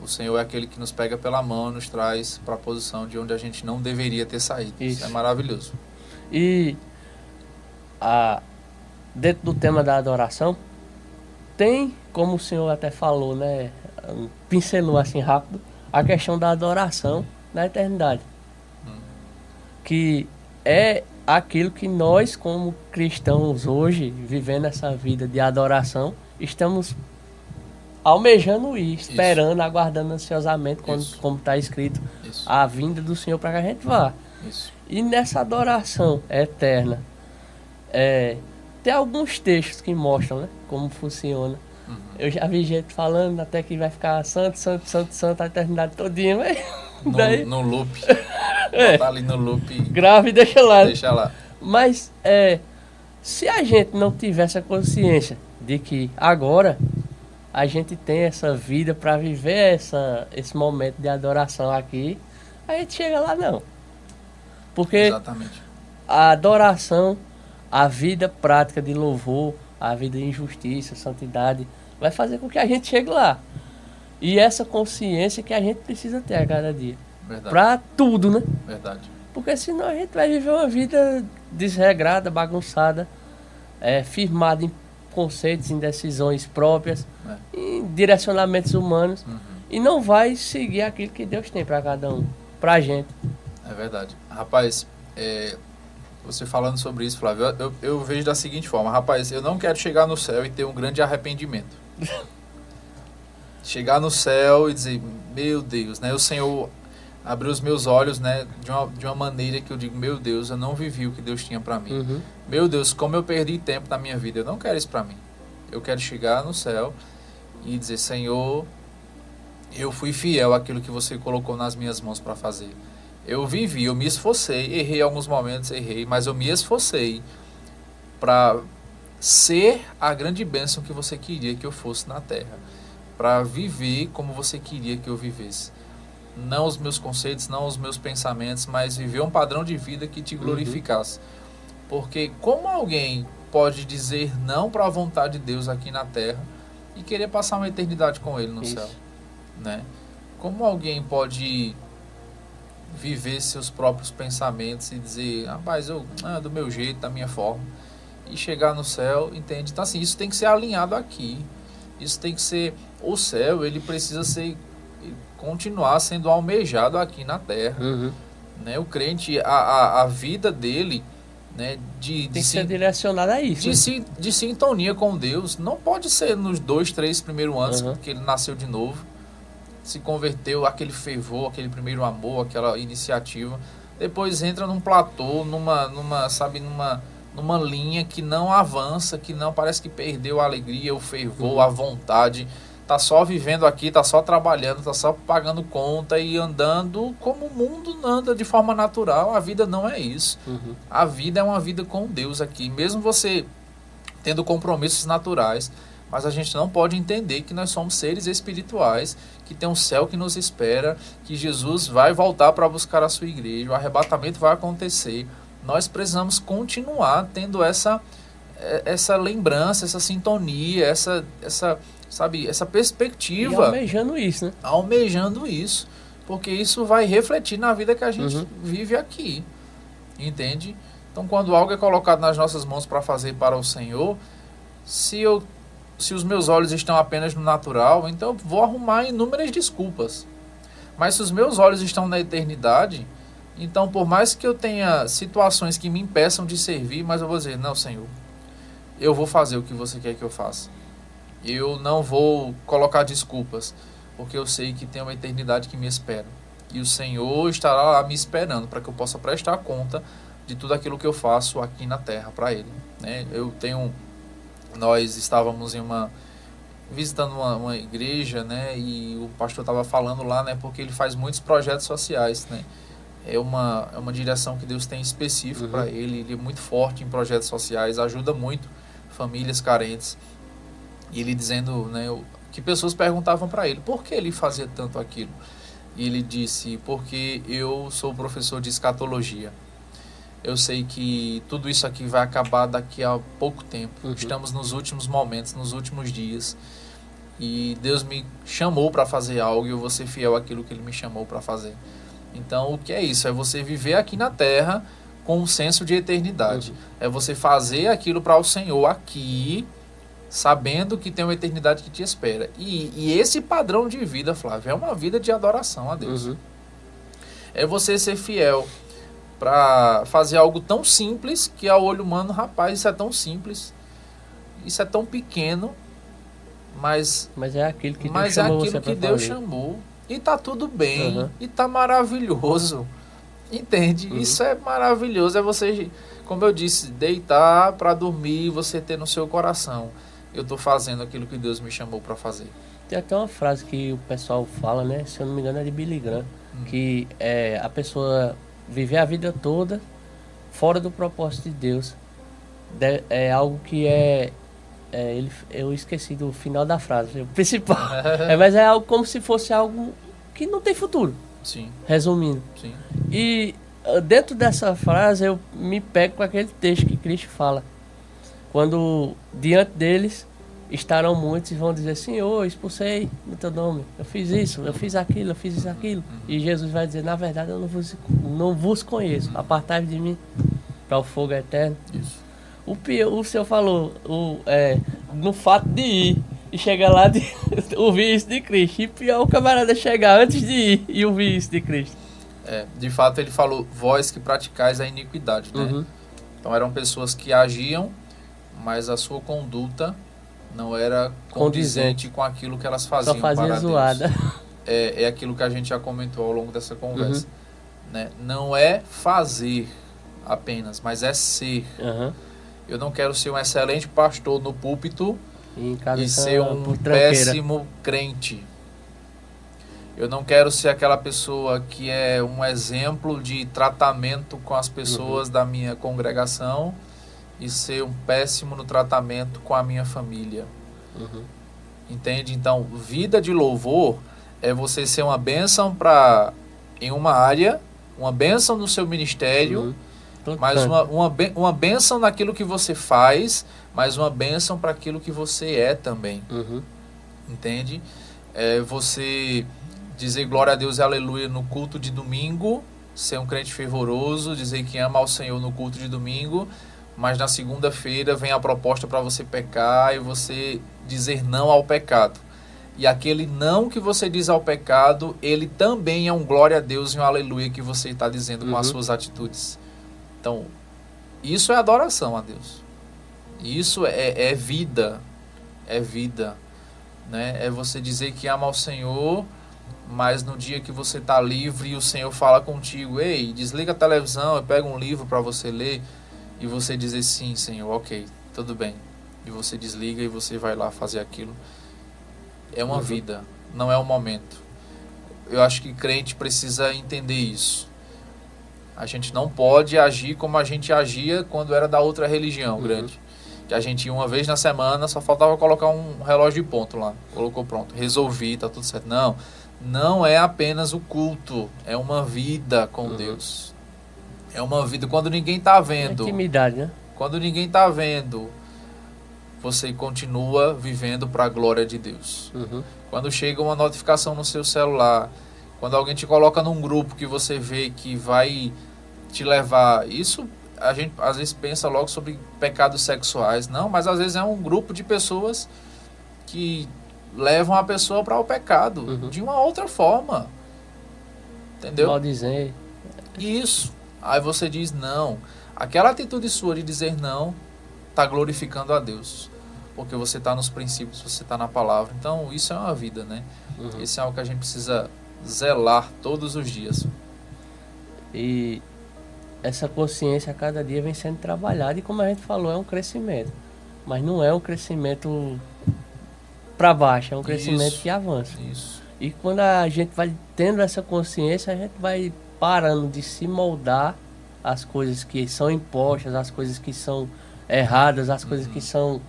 o Senhor é aquele que nos pega pela mão, nos traz para a posição de onde a gente não deveria ter saído. Isso é maravilhoso. E dentro do tema da adoração, tem, como o senhor até falou, né? Pincelou assim rápido, a questão da adoração na eternidade. Que é aquilo que nós, como cristãos hoje, vivendo essa vida de adoração, estamos almejando ir, esperando, aguardando ansiosamente, como está escrito, a vinda do Senhor para que a gente vá. Isso. E nessa adoração eterna, tem alguns textos que mostram, né, como funciona. Eu já vi gente falando até que vai ficar santo, santo, santo, santo a eternidade todinha, mas no loop. Botar ali no loop. Grave e deixa lá. Deixa lá. Mas se a gente não tiver essa consciência de que agora a gente tem essa vida para viver esse momento de adoração aqui, a gente chega lá não. Porque exatamente. A adoração, a vida prática de louvor, a vida de injustiça, santidade, vai fazer com que a gente chegue lá. E essa consciência que a gente precisa ter a cada dia. Para tudo, né? Verdade. Porque senão a gente vai viver uma vida desregrada, bagunçada, firmada em conceitos, em decisões próprias, em direcionamentos humanos, e não vai seguir aquilo que Deus tem para cada um, para a gente. É verdade. Rapaz, você falando sobre isso, Flávio, eu vejo da seguinte forma. Rapaz, eu não quero chegar no céu e ter um grande arrependimento. Chegar no céu e dizer, meu Deus, né? O Senhor abriu os meus olhos, né? De uma maneira que eu digo, meu Deus, eu não vivi o que Deus tinha para mim. Meu Deus, como eu perdi tempo na minha vida. Eu não quero isso para mim. Eu quero chegar no céu e dizer, Senhor, eu fui fiel àquilo que você colocou nas minhas mãos para fazer. Eu vivi, eu me esforcei, errei em alguns momentos, mas eu me esforcei para ser a grande bênção que você queria que eu fosse na terra, para viver como você queria que eu vivesse. Não os meus conceitos, não os meus pensamentos, mas viver um padrão de vida que te glorificasse. Porque como alguém pode dizer não para a vontade de Deus aqui na terra e querer passar uma eternidade com Ele no céu? Né? Como alguém pode viver seus próprios pensamentos e dizer, rapaz, do meu jeito, da minha forma, e chegar no céu, entende? Então assim, isso tem que ser alinhado aqui, isso tem que ser, o céu, ele precisa continuar sendo almejado aqui na terra, né? O crente, a vida dele, né, tem que ser direcionada a isso, de sintonia com Deus, não pode ser nos 2, 3 primeiros anos que ele nasceu de novo, se converteu, aquele fervor, aquele primeiro amor, aquela iniciativa, depois entra num platô, numa linha que não avança, que não, parece que perdeu a alegria, o fervor, a vontade, tá só vivendo aqui, tá só trabalhando, tá só pagando conta e andando como o mundo anda de forma natural. A vida não é isso. A vida é uma vida com Deus aqui, mesmo você tendo compromissos naturais. Mas a gente não pode entender que nós somos seres espirituais, que tem um céu que nos espera, que Jesus vai voltar para buscar a sua igreja, o arrebatamento vai acontecer. Nós precisamos continuar tendo essa lembrança, essa sintonia, essa perspectiva. E almejando isso, né? Almejando isso, porque isso vai refletir na vida que a gente vive aqui, entende? Então, quando algo é colocado nas nossas mãos para fazer para o Senhor, se eu se os meus olhos estão apenas no natural, então eu vou arrumar inúmeras desculpas. Mas se os meus olhos estão na eternidade, então por mais que eu tenha situações que me impeçam de servir, mas eu vou dizer, não, Senhor, eu vou fazer o que você quer que eu faça. Eu não vou colocar desculpas, porque eu sei que tem uma eternidade que me espera. E o Senhor estará lá me esperando para que eu possa prestar conta de tudo aquilo que eu faço aqui na terra para Ele. Né? Nós estávamos visitando uma igreja, né? E o pastor estava falando lá, né? Porque ele faz muitos projetos sociais, né? É uma direção que Deus tem específico para ele é muito forte em projetos sociais, ajuda muito famílias carentes. E ele dizendo, né, que pessoas perguntavam para ele, por que ele fazia tanto aquilo? E ele disse, porque eu sou professor de escatologia. Eu sei que tudo isso aqui vai acabar daqui a pouco tempo. Estamos nos últimos momentos, nos últimos dias. E Deus me chamou para fazer algo e eu vou ser fiel àquilo que Ele me chamou para fazer. Então, o que é isso? É você viver aqui na terra com um senso de eternidade. É você fazer aquilo para o Senhor aqui, sabendo que tem uma eternidade que te espera. E esse padrão de vida, Flávio, é uma vida de adoração a Deus. É você ser fiel para fazer algo tão simples que ao olho humano, rapaz, isso é tão simples, isso é tão pequeno, mas é aquilo que Deus chamou. E tá tudo bem, e tá maravilhoso, entende? Isso é maravilhoso, é você, como eu disse, deitar para dormir e você ter no seu coração, eu tô fazendo aquilo que Deus me chamou para fazer. Tem até uma frase que o pessoal fala, né? Se eu não me engano é de Billy Graham, que a pessoa viver a vida toda fora do propósito de Deus é algo que eu esqueci do final da frase, o principal. Mas é algo como se fosse algo que não tem futuro. Sim. Resumindo. Sim. E dentro dessa frase eu me pego com aquele texto que Cristo fala. Quando diante deles estarão muitos e vão dizer, Senhor, expulsei no teu nome, eu fiz isso, eu fiz aquilo, eu fiz isso, aquilo. E Jesus vai dizer, na verdade eu não vos conheço, apartai-vos de mim para o fogo eterno. Isso. O senhor falou no fato de ir e chegar lá de ouvir isso de Cristo. E pior o camarada chegar antes de ir e ouvir isso de Cristo. De fato ele falou, vós que praticais a iniquidade, né? Então eram pessoas que agiam, mas a sua conduta não era condizente com aquilo que elas faziam. Só fazia para zoada. Deus. É aquilo que a gente já comentou ao longo dessa conversa. Né? Não é fazer apenas, mas é ser. Eu não quero ser um excelente pastor no púlpito e ser um péssimo crente. Eu não quero ser aquela pessoa que é um exemplo de tratamento com as pessoas da minha congregação e ser um péssimo no tratamento com a minha família. Entende? Então, vida de louvor é você ser uma bênção em uma área, uma bênção no seu ministério, mas uma bênção naquilo que você faz, mas uma bênção para aquilo que você é também. Entende? É você dizer glória a Deus e aleluia no culto de domingo, ser um crente fervoroso, dizer que ama ao Senhor no culto de domingo, mas na segunda-feira vem a proposta para você pecar e você dizer não ao pecado. E aquele não que você diz ao pecado, ele também é um glória a Deus e um aleluia que você está dizendo com as suas atitudes. Então, isso é adoração a Deus. Isso é vida. É vida. Né? É você dizer que ama ao Senhor, mas no dia que você está livre e o Senhor fala contigo, ei, desliga a televisão, eu pego um livro para você ler, e você dizer sim, Senhor, ok, tudo bem. E você desliga e você vai lá fazer aquilo. É uma vida, não é um momento. Eu acho que crente precisa entender isso. A gente não pode agir como a gente agia quando era da outra religião grande. Que a gente ia uma vez na semana, só faltava colocar um relógio de ponto lá. Colocou pronto, resolvi, tá tudo certo. Não é apenas o culto, é uma vida com Deus. É uma vida quando ninguém tá vendo. É intimidade, né? Quando ninguém tá vendo, você continua vivendo para a glória de Deus. Quando chega uma notificação no seu celular, quando alguém te coloca num grupo que você vê que vai te levar... Isso a gente às vezes pensa logo sobre pecados sexuais. Não, mas às vezes é um grupo de pessoas que levam a pessoa para o pecado de uma outra forma. Entendeu? Maldizer. Isso. Aí você diz não. Aquela atitude sua de dizer não está glorificando a Deus. Porque você está nos princípios, você está na palavra. Então, isso é uma vida, né? Isso é algo que a gente precisa zelar todos os dias. E essa consciência a cada dia vem sendo trabalhada. E como a gente falou, é um crescimento. Mas não é um crescimento para baixo, é um crescimento que avança. Isso. E quando a gente vai tendo essa consciência, a gente vai parando de se moldar às coisas que são impostas, às coisas que são erradas, às coisas que são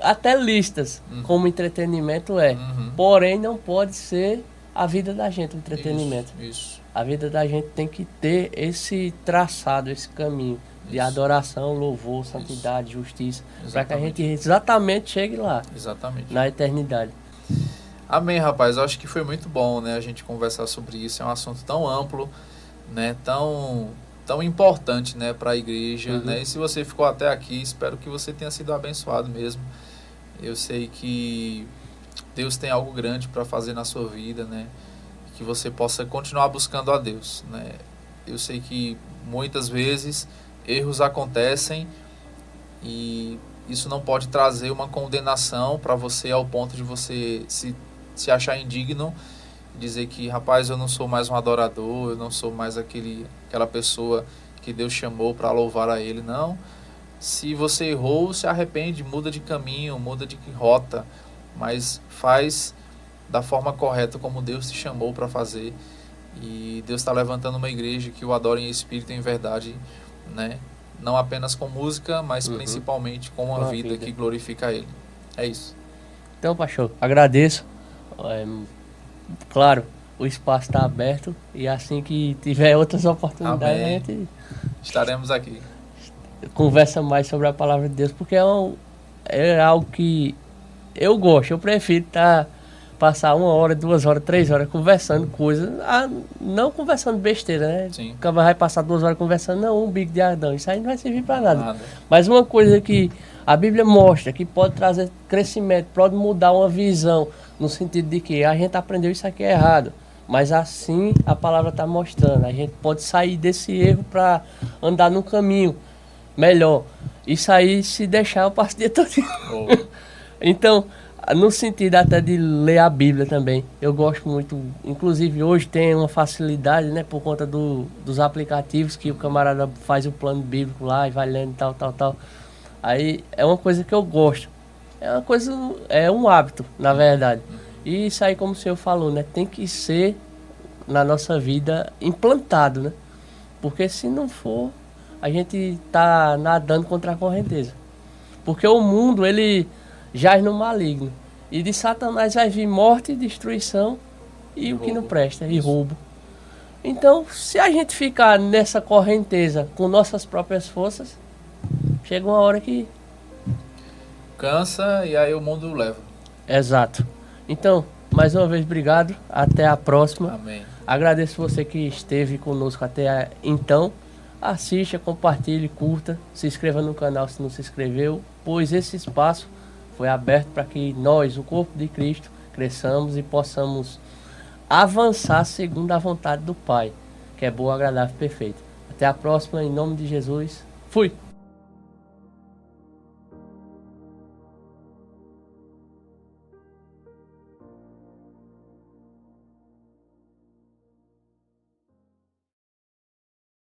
até listas, como entretenimento é. Porém, não pode ser a vida da gente o entretenimento. Isso. A vida da gente tem que ter esse traçado, esse caminho de adoração, louvor, santidade, justiça, para que a gente exatamente chegue lá, Exatamente. na eternidade. Amém, rapaz. Eu acho que foi muito bom, né, a gente conversar sobre isso. É um assunto tão amplo, né, tão importante, né, para a igreja, né? E se você ficou até aqui, espero que você tenha sido abençoado mesmo. Eu sei que Deus tem algo grande para fazer na sua vida, né? Que você possa continuar buscando a Deus, né? Eu sei que muitas vezes erros acontecem e isso não pode trazer uma condenação para você ao ponto de você se achar indigno, dizer que, rapaz, eu não sou mais um adorador, eu não sou mais aquela pessoa que Deus chamou para louvar a Ele. Não. Se você errou, se arrepende, muda de caminho, muda de rota, mas faz da forma correta como Deus te chamou para fazer. E Deus está levantando uma igreja que o adora em espírito e em verdade, né? Não apenas com música, mas principalmente com uma vida que glorifica a Ele. É isso. Então, pastor, agradeço. Claro, o espaço está aberto e assim que tiver outras oportunidades, Amém. a gente Estaremos aqui. conversa mais sobre a palavra de Deus, porque é algo que eu gosto. Eu prefiro passar 1 hora, 2 horas, 3 horas conversando coisas, não conversando besteira, né? Sim. O cara vai passar 2 horas conversando, não, um bico de Adão, isso aí não vai servir para nada. Mas uma coisa que a Bíblia mostra, que pode trazer crescimento, pode mudar uma visão, no sentido de que a gente aprendeu isso aqui é errado, mas assim a palavra está mostrando, a gente pode sair desse erro para andar num caminho melhor. Isso aí, se deixar, eu passo o dia todo. Então, no sentido até de ler a Bíblia também, eu gosto muito. Inclusive, hoje tem uma facilidade, né, por conta dos aplicativos que o camarada faz o plano bíblico lá e vai lendo e tal. Aí é uma coisa que eu gosto. É um hábito, na verdade. E isso aí, como o senhor falou, né, tem que ser na nossa vida implantado, né? Porque se não for, a gente tá nadando contra a correnteza. Porque o mundo, ele jaz no maligno. E de Satanás vai vir morte, destruição e o que não presta, e roubo. Então, se a gente ficar nessa correnteza com nossas próprias forças, chega uma hora que... cansa e aí o mundo leva. Exato. Então, mais uma vez, obrigado. Até a próxima. Amém. Agradeço você que esteve conosco até então. Assista, compartilhe, curta, se inscreva no canal se não se inscreveu, pois esse espaço foi aberto para que nós, o corpo de Cristo, cresçamos e possamos avançar segundo a vontade do Pai, que é boa, agradável e perfeita. Até a próxima, em nome de Jesus. Fui!